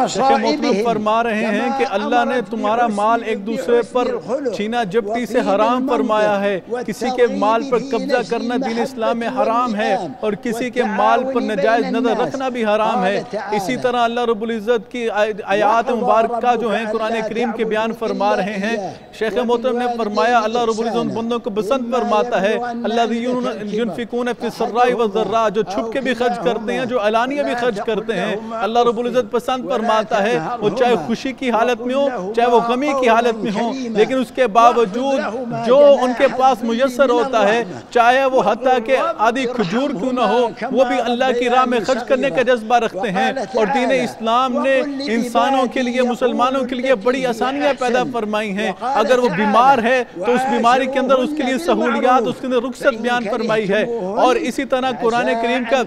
شیخ محترم فرما رہے ہیں کہ اللہ نے تمہارا مال ایک دوسرے پر چھینا جبتی سے حرام فرمایا ہے، کسی کے مال پر قبضہ کرنا دین اسلام میں حرام ہے، اور کسی کے مال پر نجائز نظر رکھنا بھی حرام ہے۔ اسی طرح اللہ رب العزت کی آیات مبارکہ جو ہیں قرآن کریم کے بیان فرما رہے ہیں۔ شیخ محترم نے فرمایا اللہ رب العزت ان بندوں کو پسند فرماتا ہے، الذین ینفقون فی السراء والضراء، جو چھپ کے بھی خرچ کرتے ہیں، جو علانیہ بھی خرچ کرتے ہیں، اللہ رب العزت پسند فرماتا ہے، وہ چاہے خوشی کی حالت میں ہو، چاہے وہ غمی کی حالت میں ہو، لیکن اس کے باوجود جو ان کے پاس میسر ہوتا ہے، چاہے وہ حتیٰ کہ آدھی کھجور کیوں نہ ہو، وہ بھی اللہ کی راہ میں خرچ کرنے کا جذبہ رکھتے ہیں۔ اور دین اسلام نے انسانوں کے لیے، مسلمانوں کے لیے بڑی آسانیاں پیدا فرمائی ہیں۔ اگر وہ بیمار ہے تو اس بیماری کے اندر اس کے لیے سہولیات، اس کے اندر رخصت بیان فرمائی ہے، اور اسی طرح قرآن کریم کا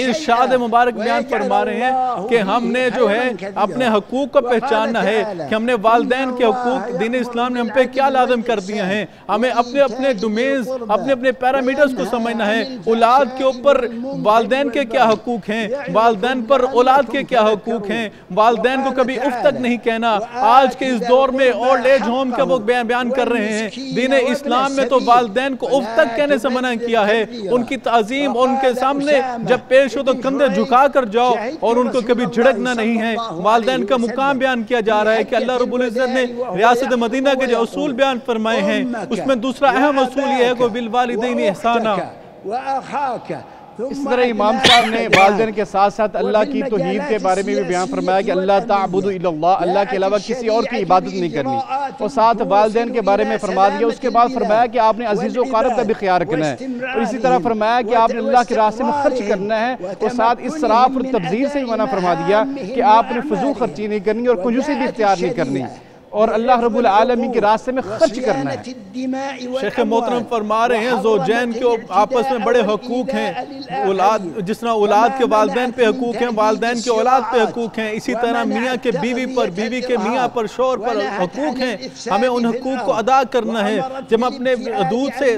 ارشاد مبارک بیان فرما رہے ہیں کہ ہم نے جو ہے اپنے حقوق کو پہچاننا ہے، کہ ہم نے والدین کے حقوق، دین اسلام نے ہم پہ کیا لازم کر دیا ہیں، ہمیں اپنے اپنے ڈومینز، اپنے اپنے پیرامیٹرز کو سمجھنا ہے۔ اولاد کے اوپر والدین کے کیا حقوق ہیں، والدین پر اولاد کے کیا حقوق ہیں، والدین کو کبھی اف تک نہیں کہنا۔ آج کے اس دور میں اولڈ ایج ہوم کا وہ بیان کر رہے ہیں، دین اسلام میں تو والدین کو اف تک کہنے سے منع کیا ہے، ان کی تعظیم، ان کے سامنے جب پیش ہو تو کندھے جھکا کر جاؤ، اور ان کو کبھی جھڑکنا نہیں ہے۔ والدین کا مقام بیان کیا جا رہا ہے کہ اللہ رب العزت نے ریاست مدینہ کے جو اصول بیان فرمائے ہیں، اس میں دوسرا اہم اصول یہ ہے کہ بالوالدین احسانا، اس طرح امام صاحب نے والدین کے ساتھ ساتھ اللہ کی توحید کے بارے میں بھی بیان فرمایا کہ اللہ تعبدوا الا اللہ، اللہ کے علاوہ کسی اور کی عبادت نہیں کرنی، اور ساتھ والدین کے بارے میں فرما دیا۔ اس کے بعد فرمایا کہ آپ نے عزیز و قارب کا بھی خیال رکھنا ہے، اور اسی طرح فرمایا کہ آپ نے اللہ کے راستے میں خرچ کرنا ہے، اور ساتھ اسراف اور تبذیر سے بھی منع فرما دیا کہ آپ نے فضول خرچی نہیں کرنی اور کنجوسی بھی اختیار نہیں کرنی، اور اللہ رب العالمین کے راستے میں خرچ کرنا ہے۔ شیخ محترم فرما رہے ہیں زوجین کے آپس میں بڑے حقوق ہیں، اولاد جس طرح اولاد کے والدین پہ حقوق ہیں، والدین کے اولاد پہ حقوق ہیں، اسی طرح میاں کے بیوی پر، بیوی کے میاں پر، شوہر پر حقوق ہیں۔ ہمیں ان حقوق کو ادا کرنا ہے۔ جب اپنے حدود سے،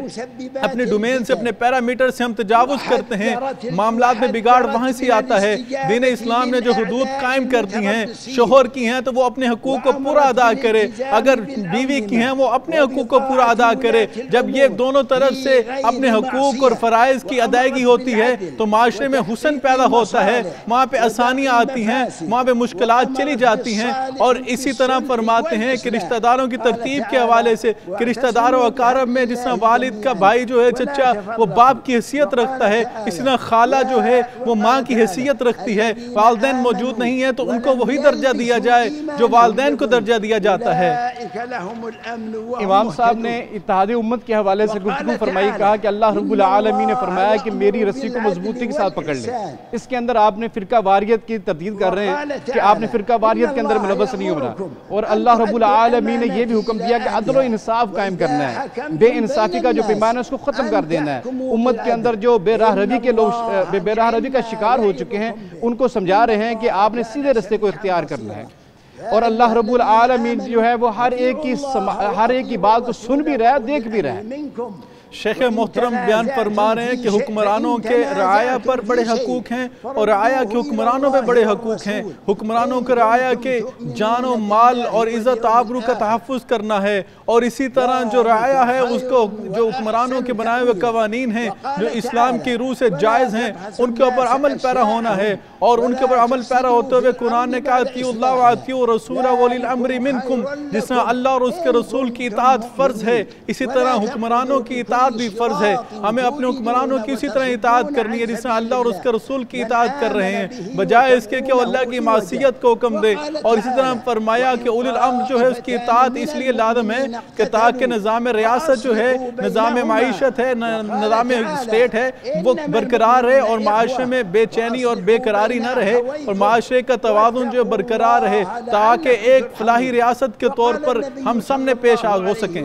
اپنے ڈومین سے، اپنے پیرامیٹر سے ہم تجاوز کرتے ہیں، معاملات میں بگاڑ وہاں سے آتا ہے۔ دین اسلام نے جو حدود قائم کر دی ہیں شوہر کی ہیں تو وہ اپنے حقوق کو پورا ادا کرے، اگر بیوی کی ہیں وہ اپنے حقوق کو پورا ادا کرے۔ جب یہ دونوں طرف سے اپنے حقوق اور فرائض کی ادائیگی ہوتی ہے تو معاشرے میں حسن پیدا ہوتا ہے، وہاں پہ آسانیاں آتی ہیں، وہاں پہ مشکلات چلی جاتی ہیں۔ اور اسی طرح فرماتے ہیں کہ رشتہ داروں کی ترتیب کے حوالے سے کہ رشتہ داروں اقارب میں جس طرح والد کا بھائی جو ہے چچا وہ باپ کی حیثیت رکھتا ہے، اسی طرح خالہ جو ہے وہ ماں کی حیثیت رکھتی ہے۔ والدین موجود نہیں ہیں تو ان کو وہی درجہ دیا جائے جو والدین کو درجہ دیا جاتا ہے۔ امام صاحب نے اتحاد امت کے حوالے سے گفتگو فرمائی، کہا کہ اللہ رب العالمین نے فرمایا کہ میری رسی کو مضبوطی کے ساتھ پکڑ لیں۔ اس کے اندر آپ نے فرقہ واریت کی تردید کر رہے ہیں کہ آپ نے فرقہ واریت کے اندر ملوث نہیں ہونا، اور اللہ رب العالمین نے یہ بھی حکم دیا کہ عدل و انصاف قائم کرنا ہے، بے انصافی کا جو پیمانہ ہے اس کو ختم کر دینا ہے۔ امت کے اندر جو بے راہ روی کے لوگ بے راہ روی کا شکار ہو چکے ہیں ان کو سمجھا رہے ہیں کہ آپ نے سیدھے رستے کو اختیار کرنا ہے، اور اللہ رب العالمین جو ہے وہ ہر ایک کی بات کو سن بھی رہا ہے، دیکھ بھی رہا ہے۔ شیخ محترم بیان فرما رہے ہیں کہ حکمرانوں کے رعایا پر بڑے حقوق ہیں اور رعایا کے حکمرانوں پہ بڑے حقوق ہیں۔ حکمرانوں کے رعایا کے جان و مال اور عزت آبرو کا تحفظ کرنا ہے، اور اسی طرح جو رعایا ہے اس کو جو حکمرانوں کے بنائے ہوئے قوانین ہیں جو اسلام کی روح سے جائز ہیں ان کے اوپر عمل پیرا ہونا ہے، اور ان کے اوپر عمل پیرا ہوتے ہوئے قرآن نے کہا اطیعوا اللہ واطیعوا الرسول واولی الامر منکم، جس طرح اللہ اور اس کے رسول کی اطاعت فرض ہے اسی طرح حکمرانوں کی اطاعت بھی فرض ہے۔ ہمیں اپنے حکمرانوں کی اسی طرح اطاعت کرنی ہے جس طرح اللہ اور اس کے رسول کی اطاعت کر رہے ہیں، بجائے اس کے کہ وہ اللہ کی معصیت کو حکم دے۔ اور اسی طرح فرمایا کہ اولی الامر جو ہے اس کی اطاعت اس لیے لازم ہے کہ تاکہ نظام ریاست جو ہے، نظام معیشت ہے، نظام اسٹیٹ ہے، وہ برقرار رہے اور معاشرے میں بے چینی اور بے قراری نہ رہے، اور معاشرے کا توازن جو برقرار رہے تاکہ ایک فلاحی ریاست کے طور پر ہم سب نے پیش ہو سکیں۔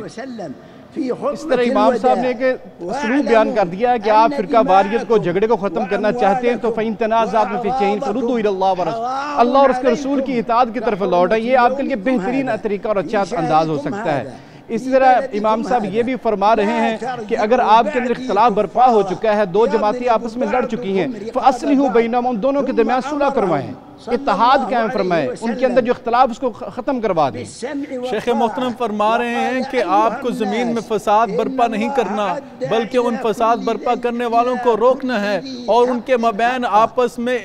اس طرح امام صاحب نے ایک اسلوب بیان کر دیا ہے کہ آپ فرقہ واریت کو، جھگڑے کو ختم کرنا چاہتے ہیں تو فَإِن تَنَازَعْتُمْ فِي شَيْءٍ فَرُدُّوهُ إِلَى اللَّهِ وَرَسُولِهِ، اللہ اور اس کے رسول کی اطاعت کی طرف لوٹیں۔ یہ آپ کے لیے بہترین طریقہ اور اچھا انداز ہو سکتا ہے۔ اسی طرح امام صاحب یہ بھی فرما رہے ہیں کہ اگر آپ کے اندر اختلاف برپا ہو چکا ہے، دو جماعتیں آپس میں لڑ چکی ہیں، فَأَصْلِحُوا بَيْنَهُمْ، ان دونوں کے درمیان صلح کروائیں، اتحاد قائم فرمائیں، ان کے اندر جو اختلاف اس کو ختم کروا دیں۔ شیخ محترم فرما رہے ہیں کہ آپ کو زمین میں فساد برپا نہیں کرنا بلکہ ان فساد برپا کرنے والوں کو روکنا ہے اور ان کے مابین آپس میں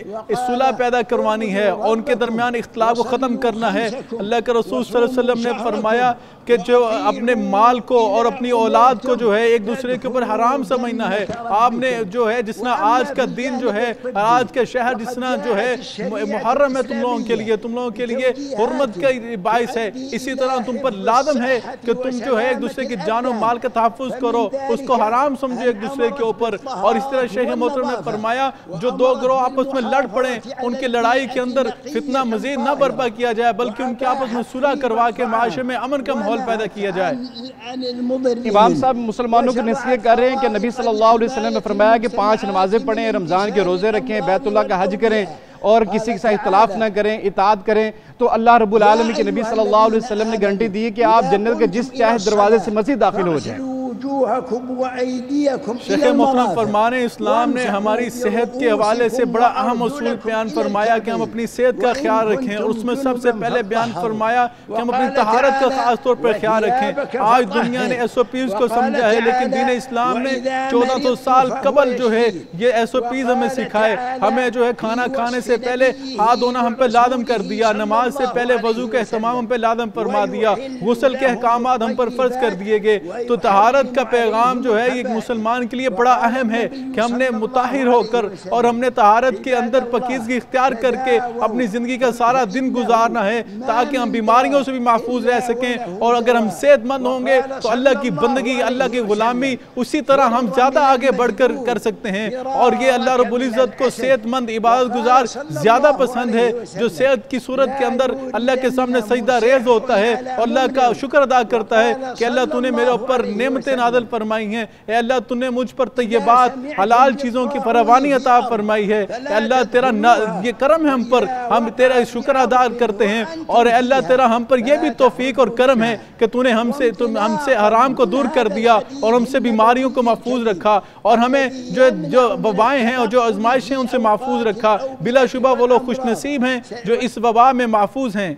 صلح پیدا کروانی ہے اور ان کے درمیان اختلاف کو ختم کرنا ہے۔ اللہ کے رسول صلی اللہ علیہ وسلم نے فرمایا کہ جو اپنے مال کو اور اپنی اولاد کو جو ہے ایک دوسرے کے اوپر حرام سمجھنا ہے، آپ نے جو ہے جس طرح آج کا دن جو ہے، آج کے شہر جس طرح جو ہے محرم ہے تم لوگوں کے لیے حرمت کا باعث ہے، اسی طرح تم پر لازم ہے کہ تم جو ہے ایک دوسرے کی جان و مال کا تحفظ کرو، اس کو حرام سمجھو ایک دوسرے کے اوپر۔ اور اس طرح شیخ محترم نے فرمایا جو دو گروہ آپس میں لڑ پڑیں ان کی لڑائی کے اندر فتنہ مزید نہ برپا کیا جائے بلکہ ان کے آپس میں صلح کروا کے معاشرے میں امن کا ماحول پیدا کیا جائے۔ امام صاحب مسلمانوں کی نصیحت کر رہے ہیں کہ نبی صلی اللہ علیہ وسلم نے فرمایا کہ 5 نمازیں پڑھیں، رمضان کے روزے رکھیں، بیت اللہ کا حج کریں اور کسی کے ساتھ اختلاف نہ کریں، اطاعت کریں، تو اللہ رب العالمین کے نبی صلی اللہ علیہ وسلم نے گارنٹی دی ہے کہ آپ جنت کے جس چاہے دروازے سے مزید داخل ہو جائیں۔ شیخ محترم فرمانے اسلام نے ہماری صحت کے حوالے سے بڑا اہم اصول بیان فرمایا کہ ہم اپنی صحت کا خیال رکھیں، اور اس میں سب سے پہلے بیان فرمایا کہ ہم اپنی طہارت کا خاص طور پر خیال رکھیں۔ آج دنیا نے SOPs کو سمجھا ہے لیکن دین اسلام نے 1400 سال قبل جو ہے یہ SOPs ہمیں سکھائے۔ ہمیں جو ہے کھانا کھانے سے پہلے ہاتھ دھونا ہم پہ لازم کر دیا، نماز سے پہلے وضو کا اہتمام ہم پہ لازم فرما دیا، غسل کے احکامات ہم پر فرض کر دیے گئے۔ تو طہارت طہارت کا پیغام جو ہے یہ مسلمان کے لیے بڑا اہم ہے کہ ہم نے مطہر ہو کر اور ہم نے طہارت کے اندر پاکیزگی اختیار کر کے اپنی زندگی کا سارا دن گزارنا ہے تاکہ ہم بیماریوں سے بھی محفوظ رہ سکیں، اور اگر ہم صحت مند ہوں گے تو اللہ کی بندگی، اللہ کی غلامی اسی طرح ہم زیادہ آگے بڑھ کر سکتے ہیں۔ اور یہ اللہ رب العزت کو صحت مند عبادت گزار زیادہ پسند ہے، جو صحت کی صورت کے اندر اللہ کے سامنے سجدہ ریز ہوتا ہے اور اللہ کا شکر ادا کرتا ہے کہ اللہ تو نے میرے اوپر نعمتیں نازل فرمائی ہیں، اے اللہ تو نے مجھ پر طیبات حلال چیزوں کی فراوانی عطا فرمائی ہے، اے اللہ تیرا یہ کرم ہے ہم پر، ہم تیرا شکر ادا کرتے ہیں، اور اے اللہ تیرا ہم پر یہ بھی توفیق اور کرم ہے کہ تو نے ہم سے حرام کو دور کر دیا اور ہم سے بیماریوں کو محفوظ رکھا، اور ہمیں جو وبائیں ہیں اور جو آزمائشیں ان سے محفوظ رکھا۔ بلا شبہ وہ لوگ خوش نصیب ہیں جو اس وبا میں محفوظ ہیں۔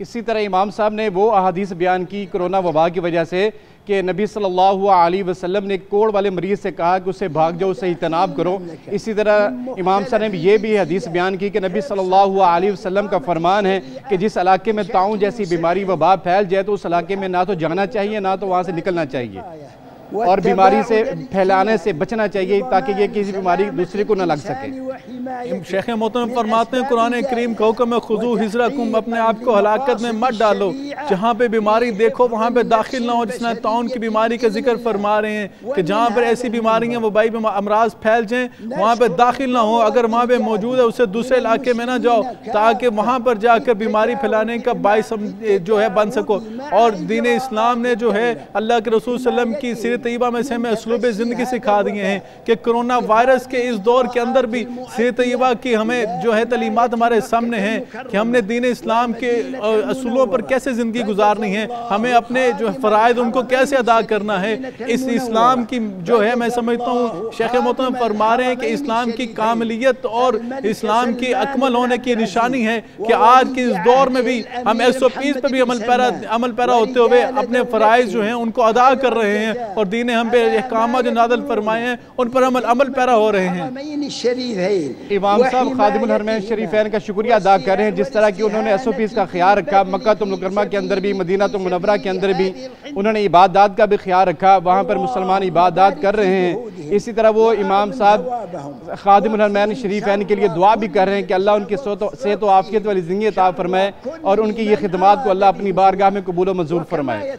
اسی طرح امام صاحب نے وہ احادیث بیان کی کرونا وبا کی وجہ سے کہ نبی صلی اللہ علیہ وسلم نے کوڑ والے مریض سے کہا کہ اسے بھاگ جاؤ، اسے اجتناب کرو۔ اسی طرح امام صاحب نے یہ بھی حدیث بیان کی کہ نبی صلی اللہ علیہ وسلم کا فرمان ہے کہ جس علاقے میں طاعون جیسی بیماری وبا پھیل جائے تو اس علاقے میں نہ تو جانا چاہیے نہ تو وہاں سے نکلنا چاہیے، اور بیماری سے پھیلانے سے بچنا چاہیے تاکہ یہ کسی بیماری دوسرے کو نہ لگ سکے۔ شیخ محترم فرماتے ہیں قرآن کریم کا حکم ہے خذو حذرکم، اپنے آپ کو ہلاکت میں مت ڈالو، جہاں پہ بیماری دیکھو وہاں پہ داخل نہ ہو۔ جس نے طاعون کی بیماری کا ذکر فرما رہے ہیں کہ جہاں پر ایسی بیماریاں وبائی امراض پھیل جائیں وہاں پہ داخل نہ ہو، اگر وہاں پہ موجود ہے اسے دوسرے علاقے میں نہ جاؤ تاکہ وہاں پر جا کر بیماری پھیلانے کا باعث جو ہے بن سکو۔ اور دین اسلام نے جو ہے اللہ کے رسول صلی اللہ علیہ وسلم کی سیرت طیبہ میں سے ہمیں اسلوب زندگی سکھا دیے ہیں کہ کرونا وائرس کے اس دور کے اندر بھی سیرت طیبہ کی ہمیں جو ہے تعلیمات ہمارے سامنے ہیں کہ ہم نے دین اسلام کے اصولوں پر کیسے زندگی گزارنی ہے، ہمیں اپنے جو فرائض ان کو کیسے ادا کرنا ہے۔ اس اسلام کی جو ہے میں سمجھتا ہوں شیخ محترم فرما رہے ہیں کہ اسلام کی کاملیت اور اسلام کی اکمل ہونے کی نشانی ہے کہ آج کے اس دور میں بھی ہم 120 پہ بھی عمل پیرا ہوتے ہوئے اپنے فرائض جو ہیں ان کو ادا کر رہے ہیں، اور دین ہم پہ احکامات جو نازل فرمائے ہیں ان پر عمل پیرا ہو رہے ہیں۔ امام صاحب خادم الحرمین شریفین کا شکریہ ادا کر رہے ہیں جس طرح کہ انہوں نے SOPs کا خیال رکھا، مکہ مکرمہ کے اندر بھی، مدینہ منورہ کے اندر بھی انہوں نے عبادات کا بھی خیال رکھا، وہاں پر مسلمان عبادات کر رہے ہیں۔ اسی طرح وہ امام صاحب خادم الحرمین شریفین کے لیے دعا بھی کر رہے ہیں کہ اللہ ان کی صحت و عافیت والی زندگی عطا فرمائے اور ان کی یہ خدمات کو اللہ اپنی بارگاہ میں قبول و منظور فرمائے۔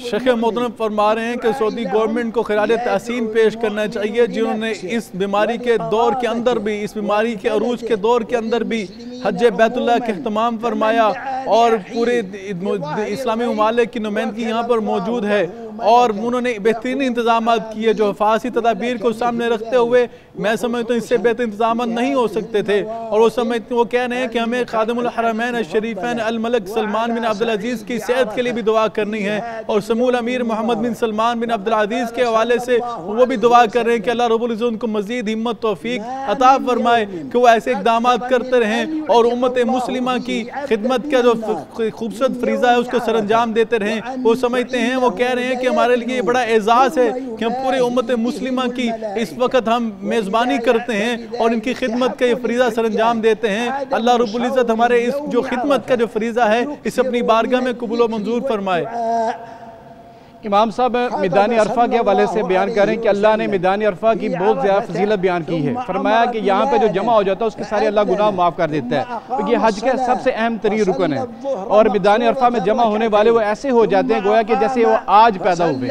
شیخ محترم فرما رہے ہیں کہ سعودی گورنمنٹ کو خراج تحسین پیش کرنا چاہیے جنہوں نے اس بیماری کے دور کے اندر بھی، اس بیماری کے عروج کے دور کے اندر بھی حج بیت اللہ کا اہتمام فرمایا، اور پورے اسلامی ممالک کی نمائندگی یہاں پر موجود ہے، اور انہوں نے بہترین انتظامات کیے جو حفاظتی تدابیر کو سامنے رکھتے ہوئے میں سمجھتا ہوں اس سے بہتر انتظامات نہیں ہو سکتے تھے۔ اور وہ کہہ رہے ہیں کہ ہمیں خادم الحرمین الشریفین الملک سلمان بن عبدالعزیز کی صحت کے لیے بھی دعا کرنی ہے، اور سمو الامیر محمد بن سلمان بن عبدالعزیز کے حوالے سے وہ بھی دعا کر رہے ہیں کہ اللہ رب العزت ان کو مزید ہمت توفیق عطا فرمائے کہ وہ ایسے اقدامات کرتے رہیں اور امت مسلمہ کی خدمت کا جو خوبصورت فریضہ ہے اس کو سر انجام دیتے رہیں۔ وہ سمجھتے ہیں، وہ کہہ رہے ہیں کہ ہمارے لیے یہ بڑا اعزاز ہے کہ ہم پورے امت مسلمہ کی اس وقت ہم میزبانی کرتے ہیں اور ان کی خدمت کا یہ فریضہ سر انجام دیتے ہیں۔ اللہ رب العزت ہمارے اس جو خدمت کا جو فریضہ ہے اسے اپنی بارگاہ میں قبول و منظور فرمائے۔ امام صاحب میدان عرفہ کے حوالے سے بیان کر رہے ہیں کہ اللہ نے میدان عرفہ کی بہت زیادہ فضیلت بیان کی ہے، فرمایا کہ یہاں پہ جو جمع ہو جاتا ہے اس کے سارے اللہ گناہ معاف کر دیتا ہے، تو یہ حج کا سب سے اہم ترین رکن ہے، اور میدان عرفہ میں جمع ہونے والے وہ ایسے ہو جاتے ہیں گویا کہ جیسے وہ آج پیدا ہوئے۔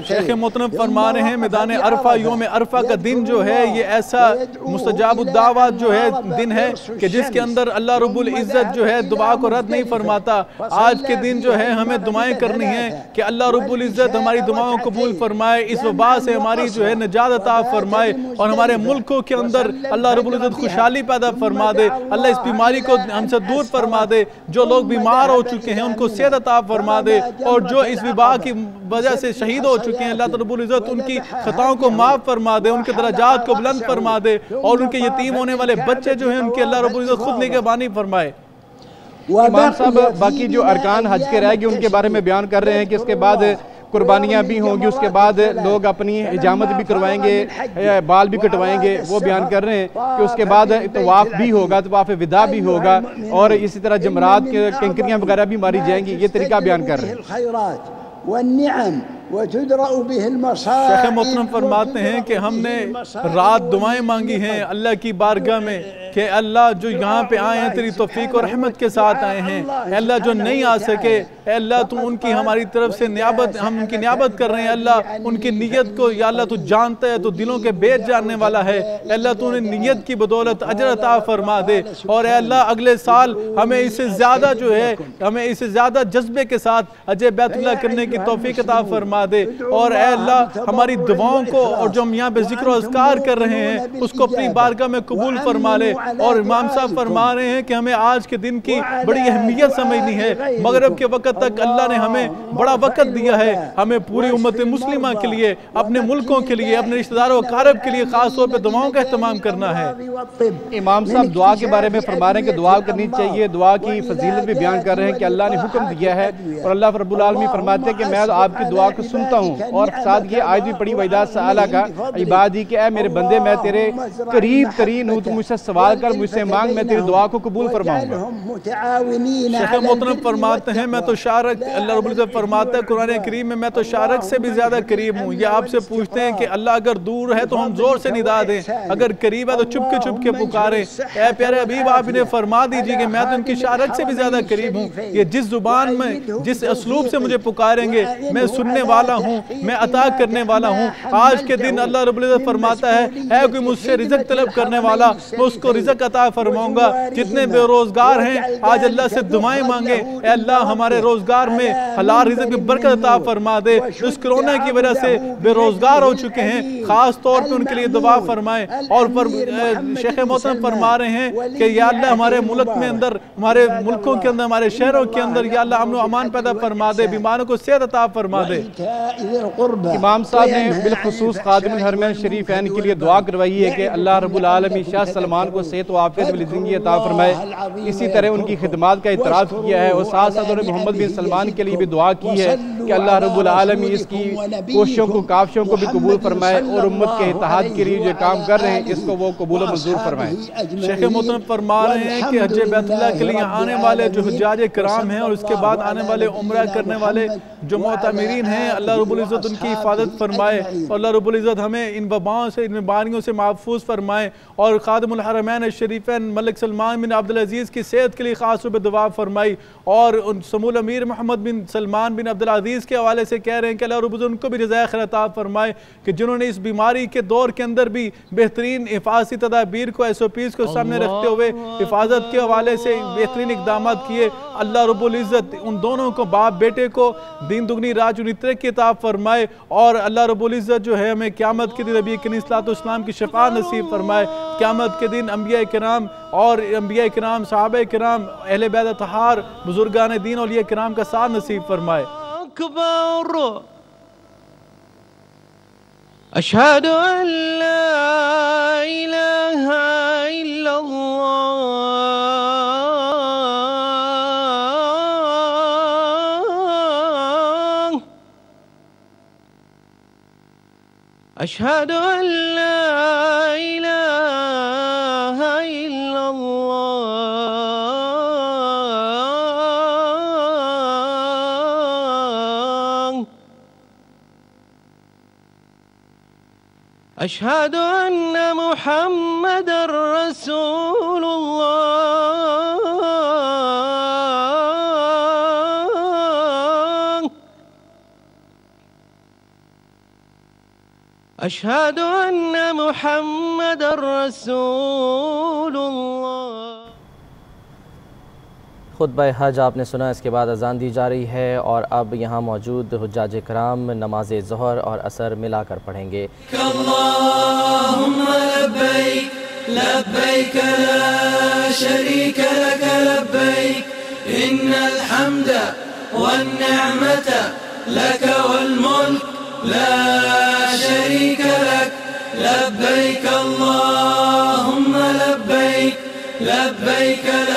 شیخ محترم فرما رہے ہیں میدان عرفہ، یوم عرفہ کا دن جو ہے یہ ایسا مستجاب الدعوات جو ہے دن ہے کہ جس کے اندر اللہ رب العزت جو ہے دعا کو رد نہیں فرماتا۔ آج کے دن جو ہے ہمیں دعائیں کرنی ہے کہ اللہ رب العزت ہماری دعاؤں قبول فرمائے، اس وبا سے ہماری جو ہے نجات عطا فرمائے، اور ہمارے ملکوں کے اندر اللہ رب العزت خوشحالی پیدا فرما دے، اللہ اس بیماری کو ہم سے دور فرما دے، جو لوگ بیمار ہو چکے ہیں ان کو صحت عطا فرما دے، اور جو اس وبا کی وجہ سے شہید ہو چکے ہیں اللہ رب العزت ان کی خطاؤں کو معاف فرما دے، ان کے درجات کو بلند فرما دے، اور ان کے یتیم ہونے والے بچے جو ہیں ان کے اللہ رب العزت خود نگہبانی فرمائے۔ امام صاحب باقی جو ارکان حج کے رہ گئے ان کے بارے میں بیان کر رہے ہیں کہ اس کے بعد قربانیاں بھی ہوں گی، اس کے بعد لوگ اپنی حجامت بھی کروائیں گے، بال بھی کٹوائیں گے. وہ بیان کر رہے ہیں کہ اس کے بعد طواف بھی ہوگا، طواف وداع بھی ہوگا، اور اسی طرح جمرات کنکریاں وغیرہ بھی ماری جائیں گی. یہ طریقہ بیان کر رہے ہیں. شیخ محترم فرماتے ہیں کہ ہم نے رات دعائیں مانگی ہیں اللہ کی بارگاہ میں کہ اللہ جو یہاں پہ آئے ہیں تیری توفیق اور رحمت کے ساتھ آئے ہیں، اے اللہ جو نہیں آ سکے، اے اللہ تو ان کی ہماری طرف سے نیابت، ہم ان کی نیابت کر رہے ہیں. اللہ ان کی نیت کو یا اللہ تو جانتا ہے، تو دلوں کے بیت جاننے والا ہے. اے اللہ تو انہیں نیت کی بدولت اجر عطا فرما دے، اور اے اللہ اگلے سال ہمیں اس سے زیادہ جو ہے، ہمیں اس سے زیادہ جذبے کے ساتھ حج بیت اللہ کرنے کی توفیق عطا فرما دے. اور اے اللہ ہماری دعاؤں کو، اور جو ہم یہاں پہ ذکر و اذکار کر رہے ہیں اس کو اپنی بارگاہ میں قبول فرما لے. اور امام صاحب فرما رہے ہیں کہ ہمیں آج کے دن کی بڑی اہمیت سمجھنی ہے. مغرب کے وقت تک اللہ نے ہمیں بڑا وقت دیا ہے، ہمیں پوری امت مسلمہ کے لیے، اپنے ملکوں کے لیے، اپنے رشتہ داروں اقارب کے لیے خاص طور پہ دعاؤں کا اہتمام کرنا ہے. امام صاحب دعا کے بارے میں فرما رہے ہیں کہ دعا کرنی چاہیے. دعا کی فضیلت بھی بیان کر رہے ہیں کہ اللہ نے حکم دیا ہے، اور اللہ رب العالمین فرماتے ہیں کہ میں آپ کی دعا کو سنتا ہوں. اور ساتھ یہ آیت بھی پڑھی وَإِذَا سَأَلَكَ عِبَادِي کہ اے میرے بندے میں تیرے قریب ترین ہوں، تو مجھ سے سوال کر، مجھ سے مانگ، میں تیری دعا کو قبول فرماؤں گا. شیخ محترم فرماتے ہیں میں تو شارک، اللہ رب العزت فرماتا ہے قرآن کریم میں تو شارک سے بھی زیادہ قریب ہوں. یہ آپ سے پوچھتے ہیں کہ اللہ اگر دور ہے تو ہم زور سے ندا دیں، اگر قریب ہے تو چھپ کے پکاریں. اے پیارے حبیب آپ انہیں فرما دیجئے کہ میں تو ان کی شارک سے بھی زیادہ قریب ہوں. یہ جس زبان میں، جس اسلوب سے مجھے پکاریں گے، میں سننے والا ہوں، میں عطا کرنے والا ہوں. آج کے دن اللہ رب العزت فرماتا ہے اے کوئی مجھ سے رزق طلب کرنے والا، میں اس کو رزق عطا فرماؤں گا. جتنے بے روزگار ہیں آج اللہ سے دعائیں مانگیں، اے اللہ ہمارے روزگار میں حلال رزق میں برکت عطا فرما دے. اس کرونا کی وجہ سے بے روزگار ہو چکے ہیں، خاص طور پہ ان کے لیے دعا فرمائیں. اور شیخ محترم فرما رہے ہیں کہ یا اللہ ہمارے ملک میں اندر، ہمارے ملکوں کے اندر، ہمارے شہروں کے اندر یا اللہ امن و امان پیدا فرما دے، بیماروں کو صحت عطا فرما دے. امام صاحب نے بالخصوص خادم الحرمین شریفین کے لیے دعا کروائی ہے کہ اللہ رب العالمین شاہ سلمان کو صحت و عافیت والی زندگی عطا فرمائے. اسی طرح ان کی خدمات کا اعتراف کیا ہے، اور ساتھ ساتھ انہوں نے محمد بن سلمان کے لیے بھی دعا کی ہے کہ اللہ رب العالمین اس کی کوششوں کو، کاوشوں کو بھی قبول فرمائے، اور امت کے اتحاد کے لیے جو کام کر رہے ہیں اس کو وہ قبول و منظور فرمائے. شیخ محترم فرما رہے ہیں کہ حج بیت اللہ کے لیے آنے والے جو حجاج کرام ہیں، اور اس کے بعد آنے والے عمرہ کرنے والے جو معتمرین ہیں، اللہ رب العزت ان کی حفاظت فرمائے، اور اللہ رب العزت ہمیں ان وباؤں سے، ان بیماریوں سے محفوظ فرمائے. اور خادم الحرمین الشریفین ملک سلمان بن عبدالعزیز کی صحت کے لیے خاص طور پہ دعا فرمائی. اور سمو امیر محمد بن سلمان بن عبدالعزیز کے حوالے سے کہہ رہے ہیں کہ اللہ رب العزت ان کو بھی جزائے خیر عطا فرمائے کہ جنہوں نے اس بیماری کے دور کے اندر بھی بہترین حفاظتی تدابیر کو، SOPs کو سامنے رکھتے ہوئے حفاظت کے حوالے سے بہترین اقدامات کیے. اللہ رب العزت ان دونوں کو، باپ بیٹے کو دین دگنی راج انہی ترقی عطا فرمائے. اور اللہ رب العزت جو ہے ہمیں قیامت کے دن نبی کریم صلی اللہ علیہ وسلم کی شفاعت نصیب فرمائے. قیامت کے دن انبیاء کرام اور انبیاء کرام، صحابہ کرام، اہل بیت اطہار، بزرگان دین، اولیاء کرام کا ساتھ نصیب فرمائے. اکبر اشہد ان لا الہ الا اللہ اشہد ان لا الہ الا اللہ اشہد ان محمد رسول اللہ اشہد ان محمد رسول اللہ. خطبہ حج آپ نے سنا، اس کے بعد اذان دی جا رہی ہے، اور اب یہاں موجود حجاج کرام نماز ظہر اور عصر ملا کر پڑھیں گے. اللہم لبیک لبیک لا شریک لک لبیک ان الحمد والنعمت لک والملک لا شریک لک لبیک اللہم لبیک لبیک لا